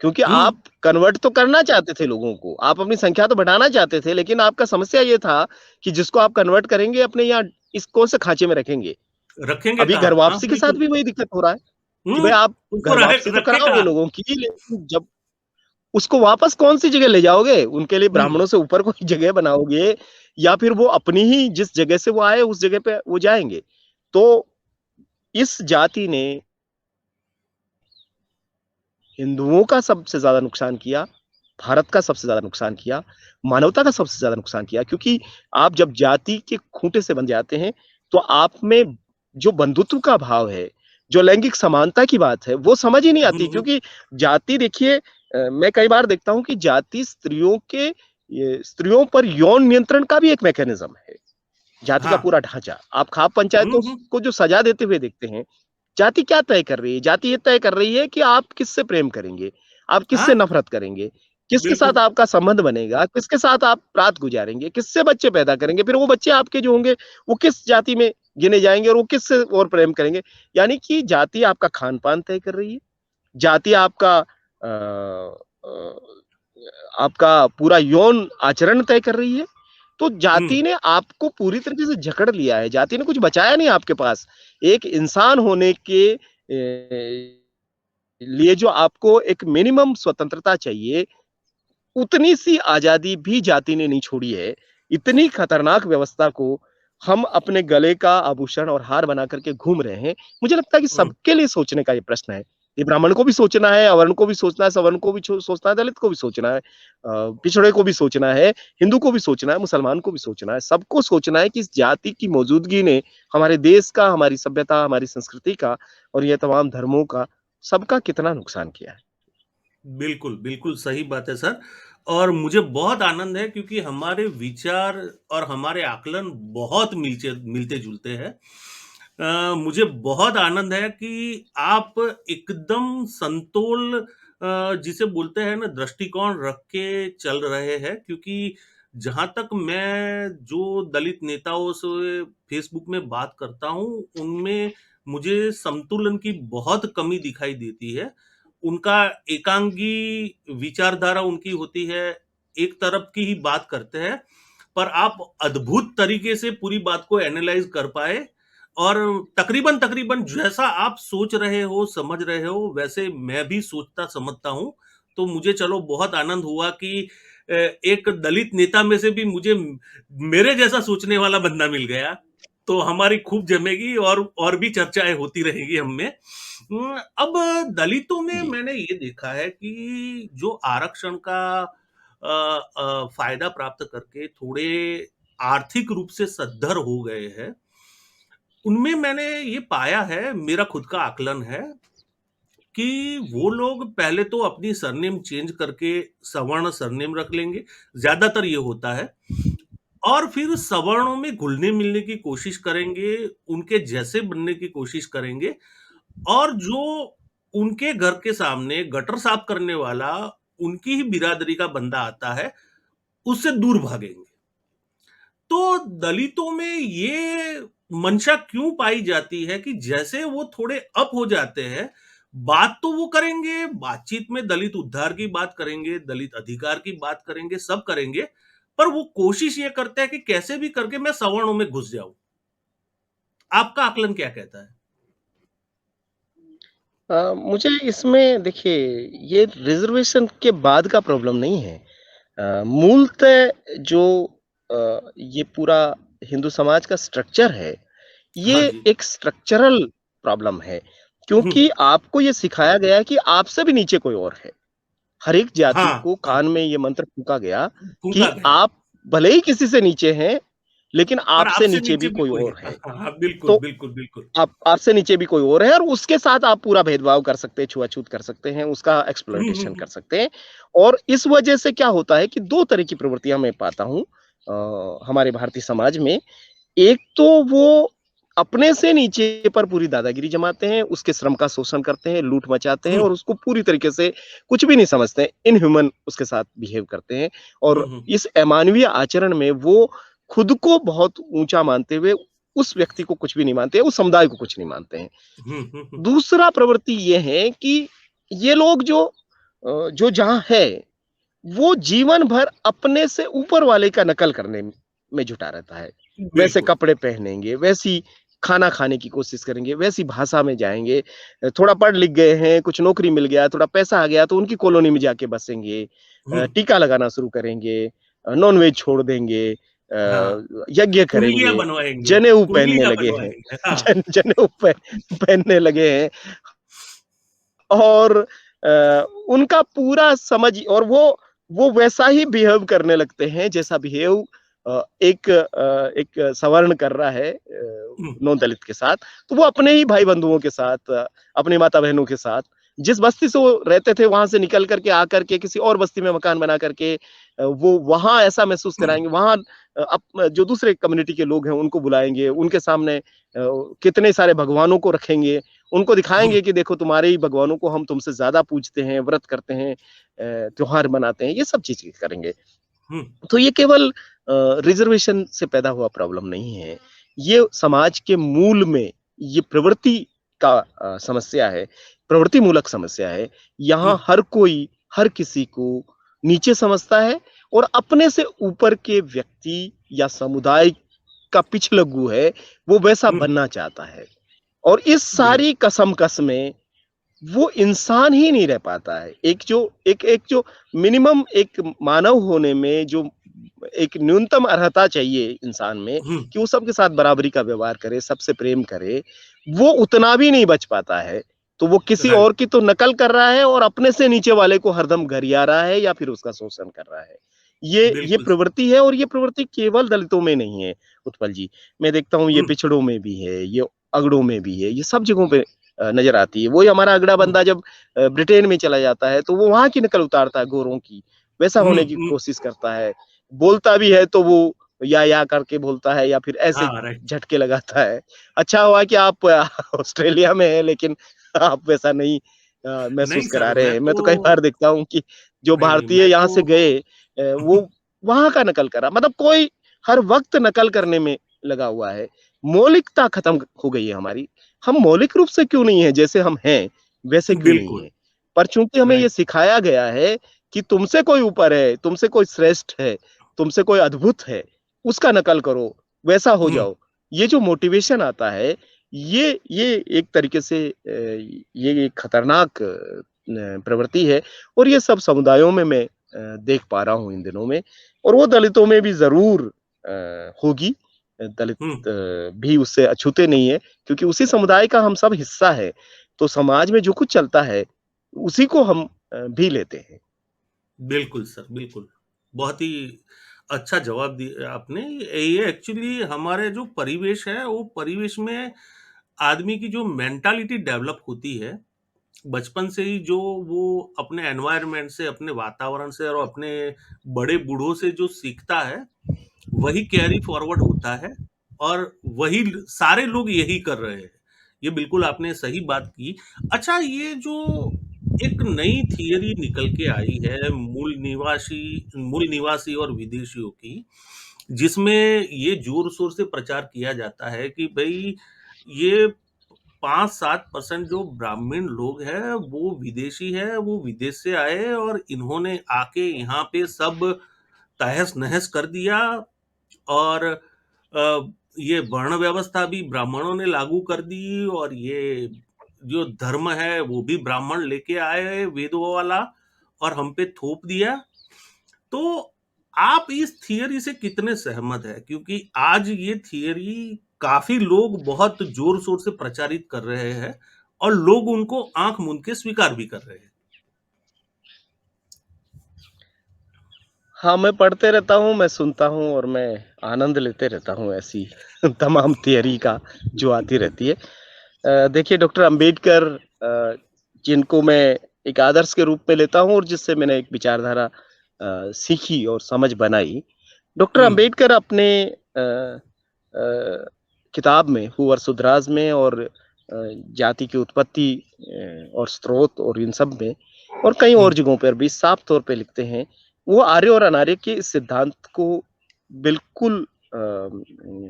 क्योंकि हुँ। आप कन्वर्ट तो करना चाहते थे लोगों को, आप अपनी संख्या तो बढ़ाना चाहते थे, लेकिन आपका समस्या ये था कि जिसको आप कन्वर्ट करेंगे अपने यहाँ इस कौन से खांचे में रखेंगे। रखेंगे अभी घर कहाँ? हाँ, वापसी के साथ बिल्कुल। भी वही दिक्कत हो रहा है कि हुँ, भाई आप उसको घर रहे वापसी तो रखें कराओगे कहाँ? लोगों की, लेकिन जब उसको वापस कौन सी जगह ले जाओगे? उनके लिए हुँ, ब्राह्मणों से ऊपर कोई जगह बनाओगे या फिर वो अपनी ही जिस जगह से वो आए उस जगह पे वो जाएंगे? तो इस जाति ने हिंदुओं का सबसे ज्यादा नुकसान किया, भारत का सबसे ज्यादा नुकसान किया, मानवता का सबसे ज्यादा नुकसान किया, क्योंकि आप जब जाति के खूंटे से बन जाते हैं तो आप में जो बंधुत्व का भाव है, जो लैंगिक समानता की बात है, वो समझ ही नहीं हुँ, आती। हुँ। क्योंकि जाति देखिए, मैं कई बार देखता हूं कि जाति स्त्रियों पर यौन नियंत्रण का भी एक मैकेनिज्म है। जाति का हाँ। पूरा ढांचा आप खाप हुँ, पंचायतों हुँ। को जो सजा देते हुए देखते हैं, जाति क्या तय कर रही है? जाति ये तय कर रही है कि आप किससे प्रेम करेंगे, आप किससे हाँ, नफरत करेंगे, किसके साथ बिल्कुल। आपका संबंध बनेगा, किसके साथ आप रात गुजारेंगे, किससे बच्चे पैदा करेंगे, फिर वो बच्चे आपके जो होंगे वो किस जाति में गिने जाएंगे और वो किससे और प्रेम करेंगे। यानी कि जाति आपका खान पान तय कर रही है, जाति अ, आपका पूरा यौन आचरण तय कर रही है। तो हुँ, जाति ने आपको पूरी तरीके से जकड़ लिया है, जाति ने कुछ बचाया नहीं आपके पास। एक इंसान होने के लिए जो आपको एक मिनिमम स्वतंत्रता चाहिए, उतनी सी आजादी भी जाति ने नहीं छोड़ी है। इतनी खतरनाक व्यवस्था को हम अपने गले का आभूषण और हार बना करके घूम रहे हैं। मुझे लगता है कि हुँ। सबके लिए सोचने का ये प्रश्न है। ये ब्राह्मण को भी सोचना है, अवर्ण को भी सोचना है, सवर्ण को भी सोचना है, दलित को भी सोचना है, पिछड़े को भी सोचना है, हिंदू को भी सोचना है, मुसलमान को भी सोचना है। सबको सोचना है कि इस जाति की मौजूदगी ने हमारे देश का, हमारी सभ्यता, हमारी संस्कृति का और ये तमाम धर्मों का, सबका कितना नुकसान किया है। बिल्कुल, बिल्कुल सही बात है सर। और मुझे बहुत आनंद है क्योंकि हमारे विचार और हमारे आकलन बहुत मिलते-जुलते हैं। मुझे बहुत आनंद है कि आप एकदम समतोल जिसे बोलते हैं ना दृष्टिकोण रख के चल रहे हैं, क्योंकि जहाँ तक मैं जो दलित नेताओं से फेसबुक में बात करता हूँ, उनमें मुझे संतुलन की बहुत कमी दिखाई देती है। उनका एकांगी विचारधारा उनकी होती है, एक तरफ की ही बात करते हैं, पर आप अद्भुत तरीके से पूरी बात को एनालाइज़ कर पाए और तकरीबन-तकरीबन जैसा आप सोच रहे हो, समझ रहे हो, वैसे मैं भी सोचता समझता हूँ। तो मुझे चलो बहुत आनंद हुआ कि एक दलित नेता में से भी मुझे मेरे जैसा सोचने वाला बंदा मिल गया। तो हमारी खूब जमेगी और भी चर्चाएँ होती रहेगी हम में। अब दलितों में जी। मैंने ये देखा है कि जो आरक्षण का फ़ायदा प्राप्त करके थोड़े आर्थिक रूप से सद्धर हो गए हैं, उनमें मैंने ये पाया है, मेरा खुद का आकलन है कि वो लोग पहले तो अपनी सरनेम चेंज करके सवर्ण सरनेम रख लेंगे, ज़्यादातर ये होता है। और फिर सवर्णों में घुलने-मिलने की कोशिश करेंगे, उनके जैसे बनने की कोशिश करेंगे और जो उनके घर के सामने गटर साफ करने वाला उनकी ही बिरादरी का बंदा आता है, उससे दूर भागेंगे। तो दलितों में ये मंशा क्यों पाई जाती है कि जैसे वो थोड़े अप हो जाते हैं, बात तो वो करेंगे, बातचीत में दलित उद्धार की बात करेंगे, दलित अधिकार की बात करेंगे, सब करेंगे, पर वो कोशिश ये करते हैं कि कैसे भी करके मैं सवर्णों में घुस जाऊं। आपका आकलन क्या कहता है? मुझे इसमें देखिए, ये रिजर्वेशन के बाद का प्रॉब्लम नहीं है। मूलतः जो ये पूरा हिंदू समाज का स्ट्रक्चर है, हाँ ये जी। एक स्ट्रक्चरल प्रॉब्लम है, क्योंकि हम्म। आपको ये सिखाया गया है कि आपसे भी नीचे कोई और है। हर एक जाति हाँ। को हाँ। कान में ये मंत्र फूँका गया कि फूंका गया। आप भले ही किसी से नीचे हैं, लेकिन पर आपसे आपसे नीचे नीचे भी भी कोई कोई और है। है। हाँ, हाँ, बिल्कुल, तो बिल्कुल, बिल्कुल। आप आपसे नीचे भी कोई और है और उसके साथ आप पूरा भेदभाव कर सकते हैं, छुआ-छूत कर सकते हैं, उसका हम्म, एक्सप्लॉइटेशन कर सकते हैं। और इस वजह से क्या होता है कि 2 तरह की प्रवृत्तियाँ मैं पाता हूँ हमारे भारतीय समाज में। एक तो वो अपने से नीचे पर पूरी दादागिरी जमाते हैं, उसके श्रम का शोषण करते हैं, लूट मचाते हैं हम्म, और उसको पूरी तरीके से कुछ भी नहीं समझते हैं, इनह्यूमन उसके साथ बिहेव करते हैं। और हम्म, इस अमानवीय आचरण में वो खुद को बहुत ऊँचा मानते हुए उस व्यक्ति को कुछ भी नहीं मानते हैं, उस समुदाय को कुछ नहीं मानते हैं। हम्म, दूसरा प्रवृत्ति ये है कि ये लोग जो जहाँ है, वो जीवन भर अपने से ऊपर वाले का नकल करने में जुटा रहता है। वैसे बिल्कुल। कपड़े पहनेंगे, वैसी खाना खाने की कोशिश करेंगे, वैसी भाषा में जाएँगे। थोड़ा पढ़ लिख गए हैं, कुछ नौकरी मिल गया, थोड़ा पैसा आ गया तो उनकी कॉलोनी में जाके बसेंगे। हम्म। टीका लगाना शुरू करेंगे, नॉन-वेज छोड़ देंगे, हाँ, यज्ञ कुंडलियाँ करेंगे, बनवाएँगे, जनेऊ पहनने कुंडलियाँ लगे हैं। बनवाएँगे, हाँ। जनेऊ पहनने लगे हैं। और उनका पूरा समझ और वो वैसा ही बिहेव करने लगते हैं जैसा बिहेव एक सवर्ण कर रहा है हुँ, नॉन दलित के साथ। तो वो अपने ही भाई-बंधुओं के साथ, अपनी माता-बहनों के साथ, जिस बस्ती से वो रहते थे वहाँ से निकल कर के आकर के किसी और बस्ती में मकान बना कर के वो वहाँ ऐसा महसूस हुँ, कराएँगे, वहाँ जो दूसरे कम्युनिटी के लोग हैं उनको बुलाएँगे, उनके सामने कितने सारे भगवानों को रखेंगे, उनको हुँ, दिखाएँगे कि देखो तुम्हारे ही भगवानों को हम तुमसे ज़्यादा पूजते हैं, व्रत करते हैं, त्योहार मनाते हैं, ये सब चीज़ें करेंगे। हुँ, तो ये केवल रिज़र्वेशन से पैदा हुआ प्रॉब्लम नहीं है। ये समाज के मूल में ये प्रवृत्ति का समस्या है, प्रवृत्तिमूलक समस्या है। हुँ, यहाँ हर कोई, हर किसी को नीचे समझता है और अपने से ऊपर के व्यक्ति या समुदाय का पिछलग्गू है, वो वैसा हुँ, बनना चाहता है। और इस बिल्कुल। सारी कसम-कस में वो इंसान ही नहीं रह पाता है। एक जो मिनिमम एक मानव होने में जो एक न्यूनतम अर्हता चाहिए इंसान में हुँ, कि वो सबके साथ बराबरी का व्यवहार करे, सबसे प्रेम करे, वो उतना भी नहीं बच पाता है। तो वो किसी राइट, और की तो नकल कर रहा है और अपने से नीचे वाले को हरदम गरिया रहा है या फिर उसका शोषण कर रहा है। ये बिल्कुल सही। प्रवृत्ति है और ये प्रवृत्ति केवल दलितों में नहीं है, उत्पल जी। मैं देखता हूँ ये हुँ, पिछड़ों में भी है, ये अगड़ों में भी है, ये सब जगहों पे नज़र आती है। वही हमारा अगड़ा हुँ, बंदा जब ब्रिटेन में चला जाता है, तो वो वहाँ की नकल उतारता है गोरों की, वैसा हुँ, होने की हुँ, कोशिश करता है। बोलता भी है तो वो या करके बोलता है या फिर ऐसे हाँ, राइट। झटके लगाता है। अच्छा हुआ कि आप ऑस्ट्रेलिया में हैं लेकिन आप वैसा नहीं महसूस नहीं करा सर, रहे मैं हैं। मैं तो तो कई बार देखता हूँ कि जो नहीं, नहीं, भारतीय मैं यहाँ तो से गए वो वहाँ का नकल कर रहा मतलब कोई हर वक़्त नकल करने में लगा हुआ है। मौलिकता खत्म हो गई है हमारी। हम मौलिक रूप से क्यों नहीं हैं, जैसे हम हैं, वैसे क्यों नहीं बिल्कुल, हैं? पर चूँकि हमें ये राइट। सिखाया गया है कि तुमसे कोई ऊपर है, तुमसे कोई श्रेष्ठ है, तुमसे कोई अद्भुत है, उसका नकल करो, वैसा हो हुँ, जाओ। ये जो मोटिवेशन आता है, ये एक तरीके से ये एक खतरनाक प्रवृत्ति है और ये सब समुदायों में मैं देख पा रहा हूँ इन दिनों में और वो दलितों में भी ज़रूर होगी। दलित हुँ, भी उससे अछूते नहीं है क्योंकि उसी समुदाय का हम सब हिस्सा है। तो समाज में जो कुछ चलता है, उसी को हम भी लेते हैं। बिल्कुल सर, बिल्कुल। बहुत ही अच्छा जवाब दिया आपने। ये एक्चुअली हमारे जो परिवेश है, वो परिवेश में आदमी की जो मेंटालिटी डेवलप होती है, बचपन से ही जो वो अपने एनवायरनमेंट से, अपने वातावरण से और अपने बड़े बूढ़ों से जो सीखता है, वही कैरी फॉरवर्ड होता है और वही सारे लोग यही कर रहे हैं। ये बिल्कुल आपने सही बात की। अच्छा, ये जो एक नई थियरी निकल के आई है मूल निवासी और विदेशियों की, जिसमें ये ज़ोर-शोर से प्रचार किया जाता है कि भई ये 5-7% जो ब्राह्मण लोग हैं, वो विदेशी हैं, वो विदेश से आए और इन्होंने आके यहाँ पे सब तहस-नहस कर दिया और ये वर्ण व्यवस्था भी ब्राह्मणों ने लागू कर दी और ये जो धर्म है वो भी ब्राह्मण लेके आए वेदों वाला और हम पे थोप दिया। तो आप इस थियरी से कितने सहमत हैं? क्योंकि आज ये थियरी काफ़ी लोग बहुत ज़ोर-शोर से प्रचारित कर रहे हैं और लोग उनको आँख मूंद के स्वीकार भी कर रहे हैं। हाँ, मैं पढ़ते रहता हूँ, मैं सुनता हूँ और मैं आनंद लेते रहता हूँ ऐसी तमाम थियरी का जो आती रहती है। देखिए डॉक्टर अंबेडकर जिनको मैं एक आदर्श के रूप में लेता हूँ और जिससे मैंने एक विचारधारा सीखी और समझ बनाई। डॉक्टर हुँ, अंबेडकर अपने अ, किताब में हू और सुधराज में और जाति की उत्पत्ति और स्रोत और इन सब में और कई हुँ, और जगहों पर भी साफ तौर पे लिखते हैं, वो आर्य और अनार्य के इस सिद्धांत को बिल्कुल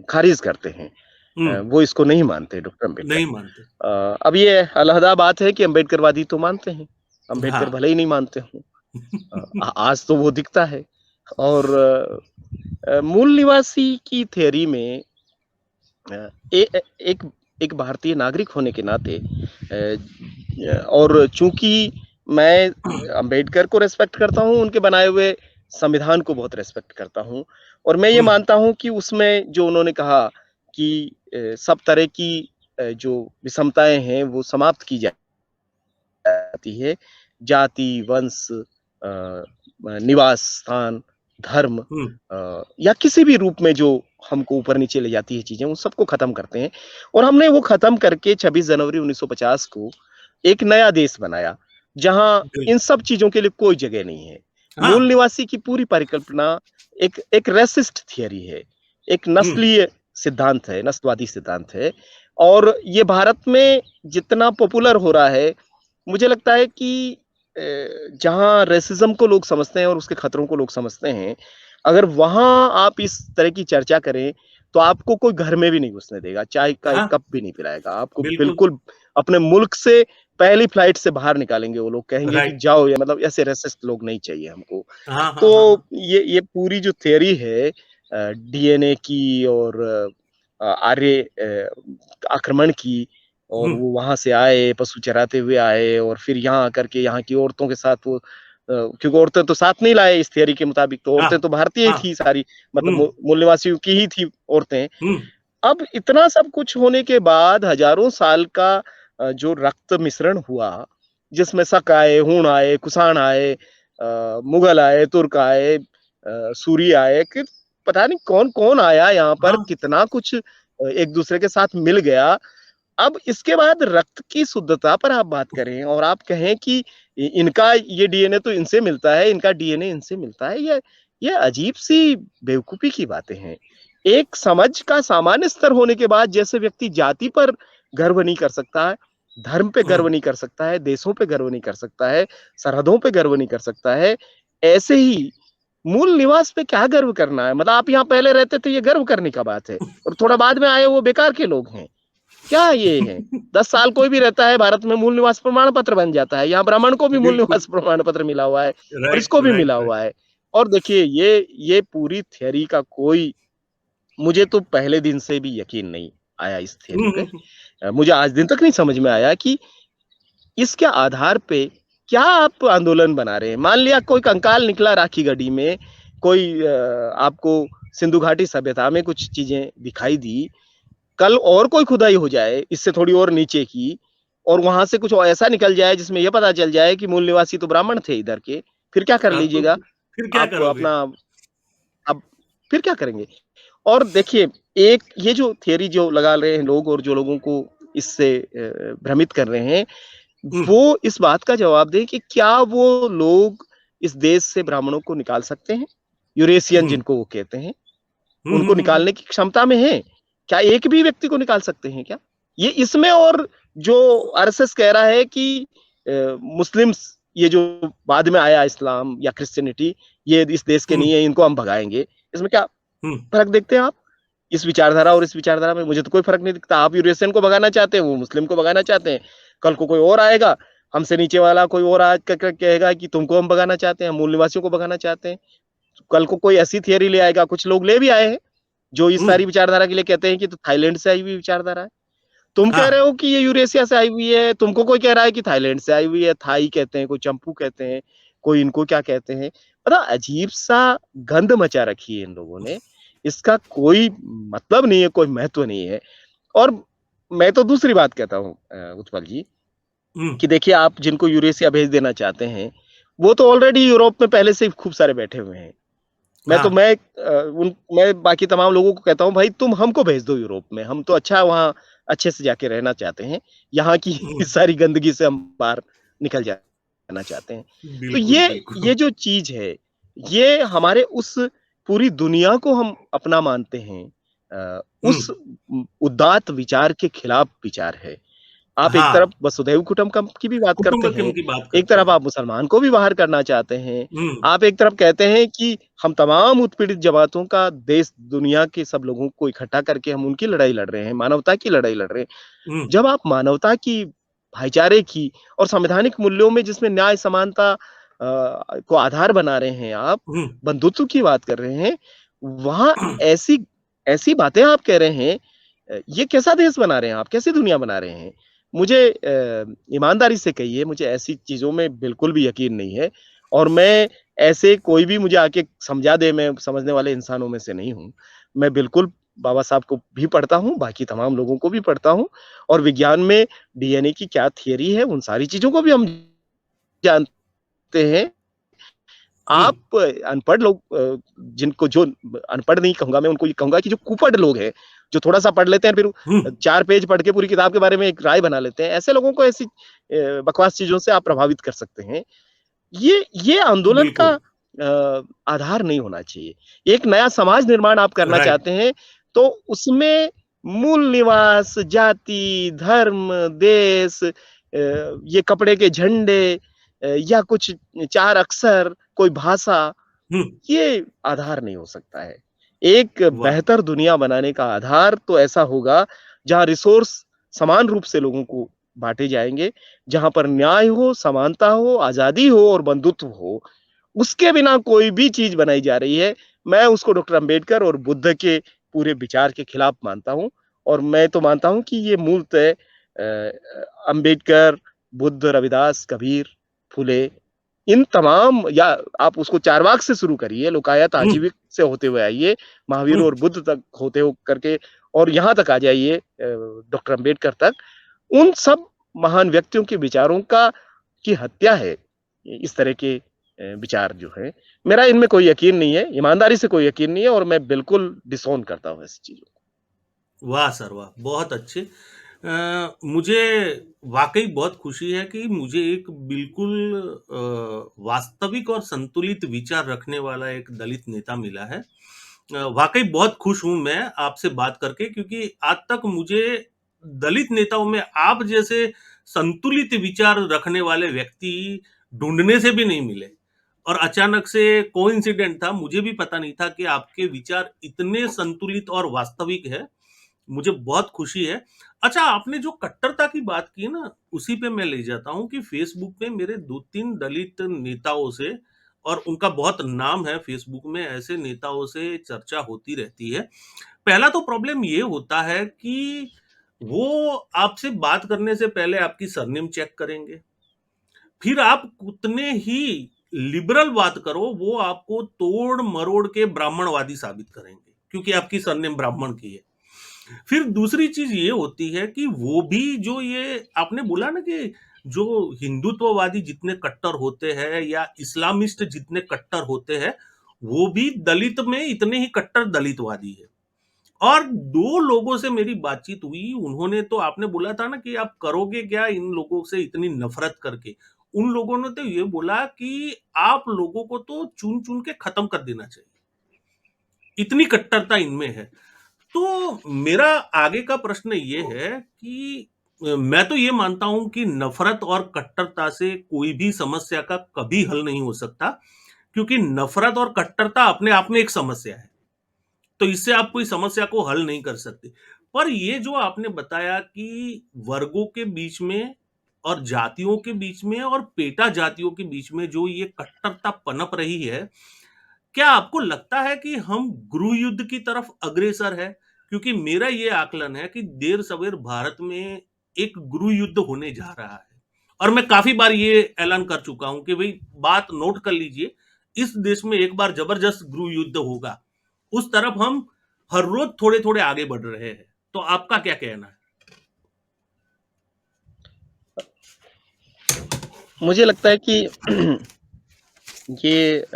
खारिज करते हैं। हुँ, वो इसको नहीं मानते डॉक्टर अंबेडकर। नहीं मानते। अब ये अलहदा बात है कि अम्बेडकरवादी तो मानते हैं, अम्बेडकर हाँ। भले ही नहीं मानते हों। आज तो वो दिखता है और मूल निवासी की थियरी में अ, ए एक एक भारतीय नागरिक होने के नाते और चूँकि मैं अम्बेडकर को रिस्पेक्ट करता हूँ, उनके बनाए हुए संविधान को बहुत रिस्पेक्ट करता हूँ और मैं ये हुँ, मानता हूँ कि उसमें जो उन्होंने कहा कि सब तरह की जो विषमताएँ हैं, वो समाप्त की जाती है। जाति, वंश निवास स्थान, धर्म हुँ, या किसी भी रूप में जो हमको ऊपर-नीचे ले जाती है चीज़ें, उन सबको खत्म करते हैं और हमने वो खत्म करके 26 जनवरी 1950 को एक नया देश बनाया, जहाँ बिल इन सब चीज़ों के लिए कोई जगह नहीं है। हाँ, मूल निवासी की पूरी परिकल्पना एक एक रेसिस्ट थियरी है, एक हुँ, नस्लीय सिद्धांत है, नस्लवादी सिद्धांत है और ये भारत में जितना पॉपुलर हो रहा है, मुझे लगता है कि जहाँ रेसिज़्म को लोग समझते हैं और उसके खतरों को लोग समझते हैं, अगर वहाँ आप इस तरह की चर्चा करें, तो आपको कोई घर में भी नहीं घुसने देगा, चाय का एक हाँ, कप भी नहीं पिलाएगा। आपको बिल्कुल, बिल्कुल अपने मुल्क से पहली फ्लाइट से बाहर निकालेंगे वो लोग, कहेंगे कि राइट। जाओ या मतलब ऐसे रेसिस्ट लोग नहीं चाहिए हमको। हाँ, हाँ, हाँ, तो हाँ। ये पूरी जो थियरी है डीएनए की और आर्य आक्रमण की और हुँ, वो वहाँ से आए, पशु चराते हुए आए और फिर यहाँ आकर के यहाँ की औरतों के साथ वो क्योंकि औरतें तो साथ नहीं लाए इस थियरी के मुताबिक, तो हाँ, औरतें तो भारतीय ही हाँ, थी सारी, मतलब हुँ, मूल निवासियों की ही थी औरतें। हुँ, अब इतना सब कुछ होने के बाद हजारों साल का जो रक्त मिश्रण हुआ, जिसमें शक आए, हूण आए, कुषाण आए, मुगल आए, तुर्क आए, सूरी आए, कि पता नहीं कौन-कौन आया यहाँ पर, हाँ, कितना कुछ एक दूसरे के साथ मिल गया। अब इसके बाद रक्त की शुद्धता पर आप बात करें और आप कहें कि इनका ये डीएनए तो इनसे मिलता है, इनका डीएनए इनसे मिलता है, ये अजीब-सी बेवकूफ़ी की बातें हैं। एक समझ का सामान्य स्तर होने के बाद जैसे व्यक्ति जाति पर गर्व नहीं कर सकता है, धर्म पे हुँ, गर्व नहीं कर सकता है, देशों पे गर्व नहीं कर सकता है, सरहदों पे गर्व नहीं कर सकता है, ऐसे ही मूल निवास पे क्या गर्व करना है? मतलब आप यहाँ पहले रहते थे, ये गर्व करने का बात है और थोड़ा बाद में आए वो बेकार के लोग हैं। क्या ये है? 10 साल कोई भी रहता है भारत में मूल निवास प्रमाण पत्र बन जाता है। यहाँ ब्राह्मण को भी मूल बिल्कुल, निवास प्रमाण पत्र मिला हुआ है और राइट, इसको भी राइट, मिला राइट। हुआ है। और देखिए ये पूरी थियरी का कोई मुझे तो पहले दिन से भी यकीन नहीं आया इस थियरी हुँ, पे। हुँ, हुँ, मुझे आज दिन तक नहीं समझ में आया कि इसके आधार पे क्या आप आंदोलन बना रहे हैं? मान लिया कोई कंकाल निकला राखी गढ़ी में, कोई आपको सिंधु घाटी सभ्यता में कुछ चीज़ें दिखाई दी, कल और कोई खुदाई हो जाए इससे थोड़ी और नीचे की और वहां से कुछ ऐसा निकल जाए जिसमें यह पता चल जाए कि मूल निवासी तो ब्राह्मण थे इधर के, फिर क्या कर हाँ, तो लीजिएगा फिर क्या आप करोगे? अपना? अब फिर क्या करेंगे? और देखिए एक ये जो थियरी जो लगा रहे हैं लोग और जो लोगों को इससे भ्रमित कर रहे हैं, हुँ, वो इस बात का जवाब दें कि क्या वो लोग इस देश से ब्राह्मणों को निकाल सकते हैं? यूरेशियन हुँ, जिनको वो कहते हैं, हुँ, हुँ, उनको हुँ, हुँ, निकालने की क्षमता में हैं? क्या एक भी व्यक्ति को निकाल सकते हैं क्या? ये इसमें और जो आरएसएस कह रहा है कि मुस्लिम्स, ये जो बाद में आया इस्लाम या क्रिश्चियनिटी, ये इस देश के हम्म। नहीं है, इनको हम भगाएंगे। इसमें क्या हम्म। फर्क देखते हैं आप? इस विचारधारा और इस विचारधारा में मुझे तो कोई फर्क नहीं दिखता। आप यूरेशियन को भगाना चाहते हैं, वो मुस्लिम को भगाना चाहते हैं। कल को कोई और आएगा, हमसे नीचे वाला कोई और आज कहेगा कि तुमको हम भगाना चाहते हैं, मूल निवासियों को भगाना चाहते हैं। कल को कोई ऐसी थियरी ले आएगा, कुछ लोग ले भी आए हैं जो इस हम्म। सारी विचारधारा के लिए कहते हैं कि तो थाईलैंड से आई हुई विचारधारा है। तुम कह रहे हाँ। हो कि ये यूरेशिया से आई हुई है, तुमको कोई कह रहा है कि थाईलैंड से आई हुई है। थाई कहते हैं, कोई चंपू कहते हैं, कोई इनको क्या कहते हैं। बड़ा अजीब सा गंद मचा रखी है इन लोगों ने। इसका कोई मतलब नहीं है, कोई महत्व नहीं है। और मैं तो दूसरी बात कहता हूँ उत्पल जी, हम्म। कि देखिए, आप जिनको यूरेशिया भेज देना चाहते हैं, वो तो ऑलरेडी यूरोप में पहले से ही खूब सारे बैठे हुए हैं। हाँ। मैं बाकी तमाम लोगों को कहता हूँ, भाई तुम हमको भेज दो यूरोप में, हम तो अच्छा वहाँ अच्छे से जाके रहना चाहते हैं। यहाँ की हम्म। सारी गंदगी से हम बाहर निकल जाना चाहते हैं। तो बिल्कुल ये बिल्कुल। जो चीज है, ये हमारे उस पूरी दुनिया को हम अपना मानते हैं, उस हम्म। उदात्त विचार के खिलाफ विचार है। आप एक तरफ हाँ, वसुधैव कुटुंबकम की भी बात करते कुटुंबकम हैं, की बात एक करते तरफ हैं। आप मुसलमान को भी बाहर करना चाहते हैं। हम्म। आप एक तरफ कहते हैं कि हम तमाम उत्पीड़ित जमातों का, देश दुनिया के सब लोगों को इकट्ठा करके हम उनकी लड़ाई लड़ रहे हैं, मानवता की लड़ाई लड़ रहे हैं। हम्म। जब आप मानवता की, भाईचारे की और संवैधानिक मूल्यों में, जिसमें न्याय समानता को आधार बना रहे हैं, आप हम्म। बंधुत्व की बात कर रहे हैं, वहां ऐसी ऐसी बातें आप कह रहे हैं, ये कैसा देश बना रहे हैं आप, कैसी दुनिया बना रहे हैं? मुझे ईमानदारी से कहिए, मुझे ऐसी चीजों में बिल्कुल भी यकीन नहीं है। और मैं ऐसे कोई भी मुझे आके समझा दे, मैं समझने वाले इंसानों में से नहीं हूँ। मैं बिल्कुल बाबा साहब को भी पढ़ता हूँ, बाकी तमाम लोगों को भी पढ़ता हूँ, और विज्ञान में डीएनए की क्या थियरी है, उन सारी चीज़ों को भी हम जानते हैं। हम्म। आप अनपढ़ लोग, जिनको, जो अनपढ़ नहीं कहूँगा मैं, उनको ये कहूँगा कि जो कुपढ़ लोग हैं, जो थोड़ा-सा पढ़ लेते हैं, फिर हम्म। 4 पेज पढ़ के पूरी किताब के बारे में एक राय बना लेते हैं, ऐसे लोगों को ऐसी बकवास चीज़ों से आप प्रभावित कर सकते हैं। ये आंदोलन का बिल्कुल। आधार नहीं होना चाहिए। एक नया समाज निर्माण आप करना राइट। चाहते हैं, तो उसमें मूल निवास, जाति, धर्म, देश, ये कपड़े के झंडे, या कुछ 4 अक्षर, कोई भाषा, हम्म। ये आधार नहीं हो सकता है। एक वाह। बेहतर दुनिया बनाने का आधार तो ऐसा होगा, जहाँ रिसोर्स समान रूप से लोगों को बाँटे जाएँगे, जहाँ पर न्याय हो, समानता हो, आज़ादी हो और बंधुत्व हो। उसके बिना कोई भी चीज़ बनाई जा रही है, मैं उसको डॉक्टर अम्बेडकर और बुद्ध के पूरे विचार के खिलाफ मानता हूँ। और मैं तो मानता हूँ कि ये मूलतः अम्बेडकर, बुद्ध, रविदास, कबीर, फुले, इन तमाम, या आप उसको चारवाक से शुरू करिए, लोकायत हम्म। आजीविक से होते हुए आइए, महावीर हम्म। और बुद्ध तक होते हो करके, और यहाँ तक आ जाइए डॉक्टर अम्बेडकर तक। उन सब महान व्यक्तियों के विचारों का की हत्या है इस तरह के विचार जो हैं। मेरा इनमें कोई यकीन नहीं है, ईमानदारी से कोई यकीन नहीं है, और मैं बिल्कुल डिसोन करता हूँ ऐसी चीज़ों को। वाह सर वाह, बहुत अच्छे। मुझे वाकई बहुत खुशी है कि मुझे एक बिल्कुल वास्तविक और संतुलित विचार रखने वाला एक दलित नेता मिला है। वाकई बहुत खुश हूं मैं आपसे बात करके, क्योंकि आज तक मुझे दलित नेताओं में आप जैसे संतुलित विचार रखने वाले व्यक्ति ढूंढने से भी नहीं मिले। और अचानक से कोइंसिडेंट था, मुझे भी पता नहीं था कि आपके विचार इतने संतुलित और वास्तविक है। मुझे बहुत खुशी है। अच्छा, आपने जो कट्टरता की बात की ना, उसी पे मैं ले जाता हूँ कि फेसबुक पे मेरे 2-3 दलित नेताओं से, और उनका बहुत नाम है फेसबुक में, ऐसे नेताओं से चर्चा होती रहती है। पहला तो प्रॉब्लम ये होता है कि वो आपसे बात करने से पहले आपकी सरनेम चेक करेंगे। फिर आप उतने ही लिबरल बात करो, वो आपको तोड़ मरोड़ के ब्राह्मणवादी साबित करेंगे, क्योंकि आपकी सरनेम ब्राह्मण की है। फिर दूसरी चीज ये होती है कि वो भी, जो ये आपने बोला ना कि जो हिंदुत्ववादी जितने कट्टर होते हैं या इस्लामिस्ट जितने कट्टर होते हैं, वो भी दलित में इतने ही कट्टर दलितवादी है। और दो लोगों से मेरी बातचीत हुई, उन्होंने तो, आपने बोला था ना कि आप करोगे क्या इन लोगों से इतनी नफरत करके, उन लोगों ने तो ये बोला कि आप लोगों को तो चुन चुन के खत्म कर देना चाहिए, इतनी कट्टरता इनमें है। तो मेरा आगे का प्रश्न ये है कि मैं तो ये मानता हूं कि नफरत और कट्टरता से कोई भी समस्या का कभी हल नहीं हो सकता, क्योंकि नफरत और कट्टरता अपने आप में एक समस्या है। तो इससे आप कोई समस्या को हल नहीं कर सकते। पर ये जो आपने बताया कि वर्गों के बीच में और जातियों के बीच में और पेटा जातियों के बीच में जो ये कट्टरता पनप रही है, क्या आपको लगता है कि हम गृह युद्ध की तरफ अग्रसर है? क्योंकि मेरा ये आकलन है कि देर सवेर भारत में एक गृह युद्ध होने जा रहा है। और मैं काफी बार ये ऐलान कर चुका हूं कि भाई बात नोट कर लीजिए, इस देश में एक बार जबरदस्त गृह युद्ध होगा। उस तरफ हम हर रोज थोड़े थोड़े आगे बढ़ रहे हैं। तो आपका क्या कहना है? मुझे लगता है कि ये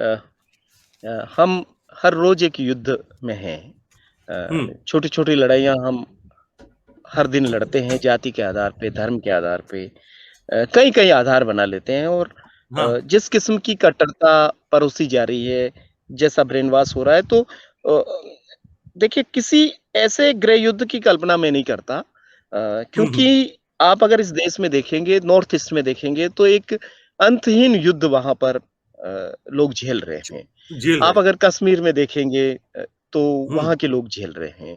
हम हर रोज एक युद्ध में हैं। छोटी-छोटी लड़ाइयाँ हम हर दिन लड़ते हैं, जाति के आधार पे, धर्म के आधार पे, कई-कई आधार बना लेते हैं और हाँ। जिस किस्म की कट्टरता परोसी जा रही है, जैसा ब्रेन वॉश हो रहा है, तो देखिए किसी ऐसे गृह युद्ध की कल्पना मैं नहीं करता, क्योंकि आप अगर इस देश में देखेंगे, नॉर्थ ईस्ट में देखेंगे, तो एक अंतहीन युद्ध वहाँ पर लोग झेल रहे हैं। झेल आप रहे हैं। अगर कश्मीर में देखेंगे, तो हम्म। वहाँ के लोग झेल रहे हैं।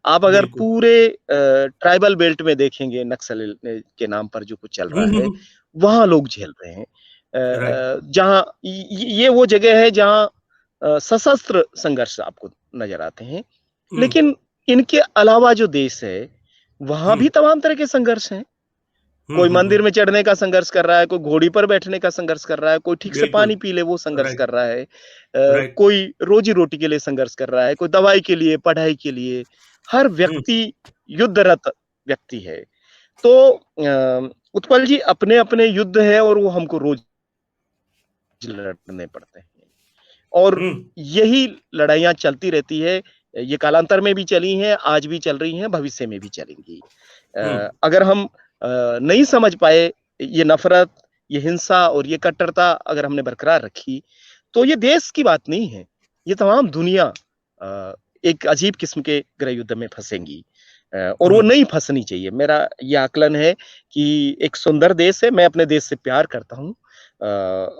आप अगर बिल्कुल। पूरे ट्राइबल बेल्ट में देखेंगे, नक्सल के नाम पर जो कुछ चल रहा है, वहाँ लोग झेल रहे हैं। राइट। जहाँ ये वो जगह है जहाँ सशस्त्र संघर्ष आपको नज़र आते हैं। हम्म। लेकिन इनके अलावा जो देश है, वहाँ भी हम्म। तमाम तरह के संघर्ष हैं। कोई मंदिर में चढ़ने का संघर्ष कर रहा है, कोई घोड़ी पर बैठने का संघर्ष कर रहा है, कोई ठीक से बिल्कुल। पानी पी ले वो संघर्ष राइट। कर रहा है। राइट। कोई रोजी-रोटी के लिए संघर्ष कर रहा है, कोई दवाई के लिए, पढ़ाई के लिए। हर हम्म। व्यक्ति युद्धरत व्यक्ति है। तो उत्पल जी, अपने-अपने युद्ध है और वो हमको रोज लड़ने पड़ते हैं। और हम्म। यही लड़ाइयाँ चलती रहती है। ये कालांतर में भी चली हैं, आज भी चल रही हैं, भविष्य में भी चलेंगी। हम्म। अगर हम नहीं समझ पाए ये नफ़रत, ये हिंसा और ये कट्टरता अगर हमने बरकरार रखी, तो ये देश की बात नहीं है। ये तमाम दुनिया एक अजीब किस्म के गृह युद्ध में फँसेंगी, और वो हम्म। नहीं फँसनी चाहिए। मेरा ये आकलन है कि एक सुंदर देश है, मैं अपने देश से प्यार करता हूँ,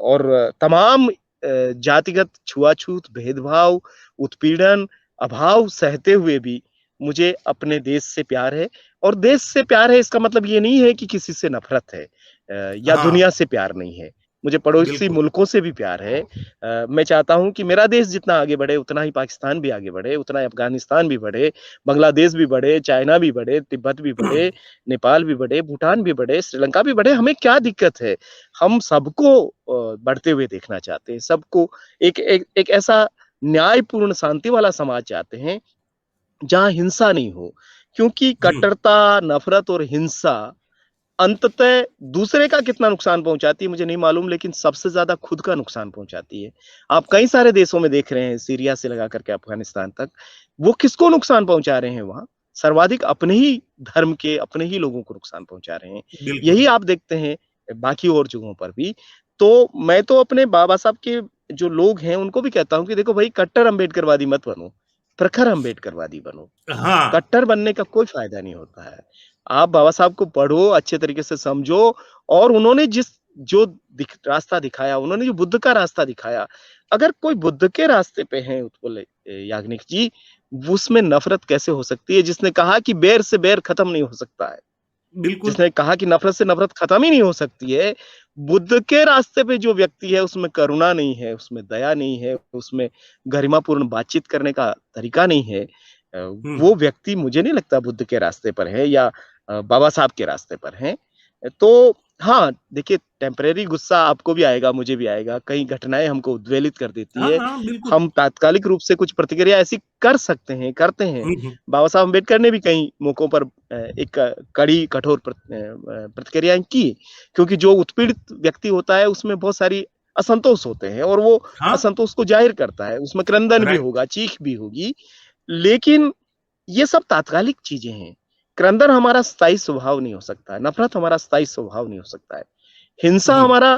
और तमाम जातिगत छुआ-छूत, भेदभाव, उत्पीड़न, अभाव सहते हुए भी मुझे अपने देश से प्यार है। और देश से प्यार है इसका मतलब ये नहीं है कि किसी से नफ़रत है, या हाँ। दुनिया से प्यार नहीं है। मुझे पड़ोसी बिल्कुल। मुल्कों से भी प्यार है। मैं चाहता हूँ कि मेरा देश जितना आगे बढ़े, उतना ही पाकिस्तान भी आगे बढ़े, उतना ही अफ़गानिस्तान भी बढ़े, बांग्लादेश भी बढ़े, चाइना भी बढ़े, तिब्बत भी बढ़े, नेपाल भी बढ़े, भूटान भी बढ़े, श्रीलंका भी बढ़े। हमें क्या दिक्कत है? हम सबको बढ़ते हुए देखना चाहते हैं। सबको एक एक एक ऐसा न्यायपूर्ण शांति वाला समाज चाहते हैं, जहाँ हिंसा नहीं हो। क्योंकि हम्म। कट्टरता, नफ़रत और हिंसा अंततः दूसरे का कितना नुकसान पहुँचाती है मुझे नहीं मालूम, लेकिन सबसे ज़्यादा खुद का नुकसान पहुँचाती है। आप कई सारे देशों में देख रहे हैं, सीरिया से लगा कर के अफ़गानिस्तान तक, वो किसको नुकसान पहुँचा रहे हैं वहाँ? सर्वाधिक अपने ही धर्म के, अपने ही लोगों को नुकसान पहुँचा रहे हैं। बिल्कुल। यही आप देखते हैं बाकी और जगहों पर भी। तो मैं तो अपने बाबा साहब के जो लोग हैं, उनको भी कहता हूँ कि देखो भई, कट्टर अम्बेडकरवादी मत बनो, प्रखर अम्बेडकरवादी बनो। हाँ। कट्टर बनने का कोई फ़ायदा नहीं होता है। आप बाबा साहब को पढ़ो, अच्छे तरीके से समझो, और उन्होंने जो रास्ता दिखाया, उन्होंने जो बुद्ध का रास्ता दिखाया, अगर कोई बुद्ध के रास्ते पे है उत्पल याग्निक जी, उसमें नफ़रत कैसे हो सकती है? जिसने कहा कि बैर से बैर खत्म नहीं हो सकता है। बिल्कुल। जिसने कहा कि नफ़रत से नफ़रत खत्म ही नहीं हो सकती है। बुद्ध के रास्ते पे जो व्यक्ति है, उसमें करुणा नहीं है, उसमें दया नहीं है, उसमें गरिमापूर्ण बातचीत करने का तरीका नहीं है। हम्म। वो व्यक्ति मुझे नहीं लगता बुद्ध के रास्ते पर है, या बाबा साहब के रास्ते पर हैं। तो हाँ, देखिए, टेम्परेरी गुस्सा आपको भी आएगा, मुझे भी आएगा। कई घटनाएँ हमको उद्वेलित कर देती हाँ, है। हाँ, बिल्कुल। हम तात्कालिक रूप से कुछ प्रतिक्रिया ऐसी कर सकते हैं, करते हैं। हम्म। बाबा साहब अम्बेडकर ने भी कई मौकों पर एक कड़ी कठोर प्रतिक्रियाएँ की, क्योंकि जो उत्पीड़ित व्यक्ति होता है, उसमें बहुत सारी असंतोष होते हैं, और वो हाँ। असंतोष को ज़ाहिर करता है। उसमें क्रंदन भी राइट। होगा, चीख भी होगी, लेकिन ये सब तात्कालिक चीज़ें हैं। क्रंदन हमारा स्थायी स्वभाव नहीं हो सकता है, नफ़रत हमारा स्थायी स्वभाव नहीं हो सकता है। हिंसा हम्म। हमारा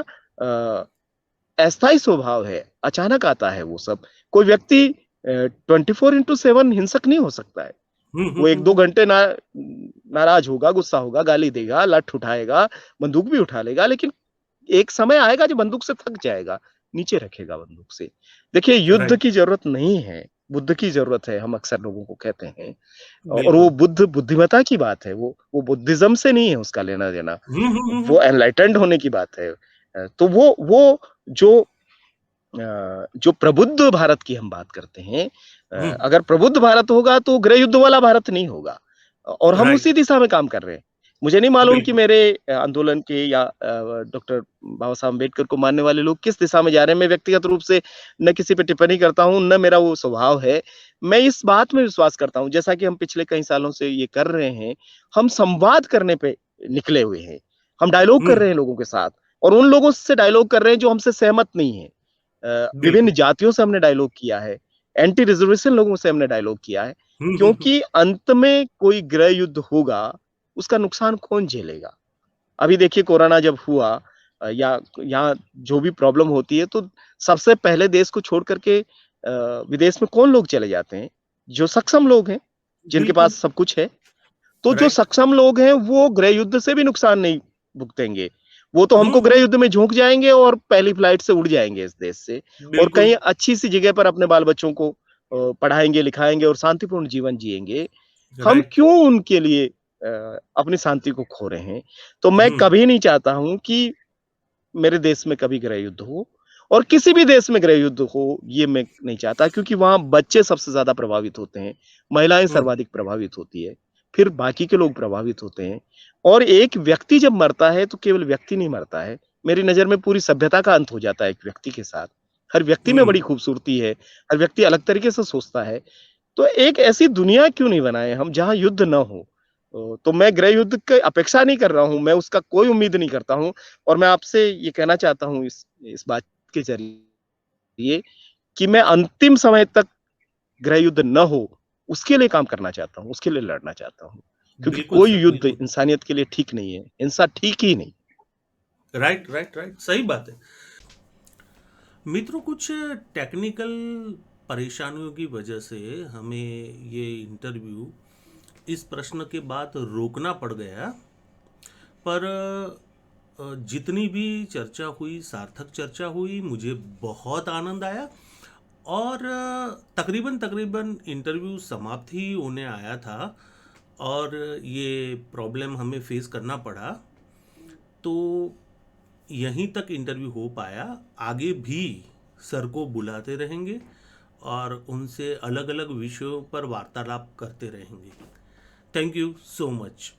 अस्थायी स्वभाव है, अचानक आता है वो सब। कोई व्यक्ति 24/7 हिंसक नहीं हो सकता है। वो 1-2 घंटे नाराज होगा, गुस्सा होगा, गाली देगा, लठ उठाएगा, बंदूक भी उठा लेगा, लेकिन एक समय आएगा जब बंदूक से थक जाएगा, नीचे रखेगा बंदूक से। देखिए, युद्ध राइट, की ज़रूरत नहीं है, बुद्ध की ज़रूरत है, हम अक्सर लोगों को कहते हैं। और वो बिल्कुल। बुद्धिमत्ता की बात है, वो बुद्धिज़्म से नहीं है उसका लेना-देना, हुँ। वो एनलाइटेंड होने की बात है। तो वो जो जो प्रबुद्ध भारत की हम बात करते हैं, हुँ, अगर प्रबुद्ध भारत होगा तो गृह युद्ध वाला भारत नहीं होगा, और हम राइट, उसी दिशा में काम कर रहे हैं। मुझे नहीं मालूम कि बिल्कुल। मेरे आंदोलन के या डॉक्टर बाबा साहब अम्बेडकर को मानने वाले लोग किस दिशा में जा रहे हैं। मैं व्यक्तिगत रूप से न किसी पे टिप्पणी करता हूँ, न मेरा वो स्वभाव है। मैं इस बात में विश्वास करता हूँ, जैसा कि हम पिछले कई सालों से ये कर रहे हैं, हम संवाद करने पे निकले हुए हैं। हम डायलॉग हुँ, कर रहे हैं लोगों के साथ, और उन लोगों से डायलॉग कर रहे हैं जो हमसे सहमत नहीं है। विभिन्न बिल्कुल। जातियों से हमने डायलॉग किया है, एंटी रिजर्वेशन लोगों से हमने डायलॉग किया है, हुँ। क्योंकि अंत में कोई गृह युद्ध होगा, उसका नुकसान कौन झेलेगा? अभी देखिए, कोरोना जब हुआ, या यहाँ जो भी प्रॉब्लम होती है, तो सबसे पहले देश को छोड़ कर के विदेश में कौन लोग चले जाते हैं? जो सक्षम लोग हैं, जिनके बिल्कुल, पास सब कुछ है। तो जो राइट। सक्षम लोग हैं, वो गृह युद्ध से भी नुकसान नहीं भुगतेंगे। वो तो हमको गृह हुँ। युद्ध में झोंक जाएँगे और पहली फ्लाइट से उड़ जाएँगे इस देश से, और बिल्कुल, कहीं अच्छी-सी जगह पर अपने बाल-बच्चों को पढ़ाएँगे, लिखाएँगे और शांतिपूर्ण जीवन जिएँगे। हम राइट। क्यों उनके लिए अपनी शांति को खो रहे हैं? तो मैं हुँ, कभी नहीं चाहता हूँ कि मेरे देश में कभी गृह युद्ध हो, और किसी भी देश में गृह युद्ध हो, ये मैं नहीं चाहता, क्योंकि वहाँ बच्चे सबसे ज़्यादा प्रभावित होते हैं, महिलाएँ हुँ, सर्वाधिक प्रभावित होती है, फिर बाकी के लोग प्रभावित होते हैं, और एक व्यक्ति जब मरता है, तो केवल व्यक्ति नहीं मरता है। मेरी नज़र में पूरी सभ्यता का अंत हो जाता है एक व्यक्ति के साथ। हर व्यक्ति में बड़ी हुँ। खूबसूरती है, हर व्यक्ति अलग तरीके से सोचता है। तो एक ऐसी दुनिया क्यों नहीं बनाएँ हम जहाँ युद्ध ना हो? तो मैं गृह युद्ध की अपेक्षा नहीं कर रहा हूँ, मैं उसका कोई उम्मीद नहीं करता हूँ, और मैं आपसे ये कहना चाहता हूँ इस बात के ज़रिए कि मैं अंतिम समय तक गृह युद्ध न हो, उसके लिए काम करना चाहता हूँ, उसके लिए लड़ना चाहता हूँ। क्योंकि बिल्कुल कोई सर, युद्ध बिल्कुल। इंसानियत के लिए ठीक नहीं है, हिंसा ठीक ही नहीं। राइट, सही बात है। मित्रों, कुछ टेक्निकल परेशानियों की वजह से हमें ये इंटरव्यू इस प्रश्न के बाद रोकना पड़ गया। पर जितनी भी चर्चा हुई, सार्थक चर्चा हुई, मुझे बहुत आनंद आया। और तकरीबन तकरीबन इंटरव्यू समाप्त ही होने आया था, और ये प्रॉब्लम हमें फेस करना पड़ा। तो यहीं तक इंटरव्यू हो पाया। आगे भी सर को बुलाते रहेंगे और उनसे अलग अलग विषयों पर वार्तालाप करते रहेंगे। Thank you so much.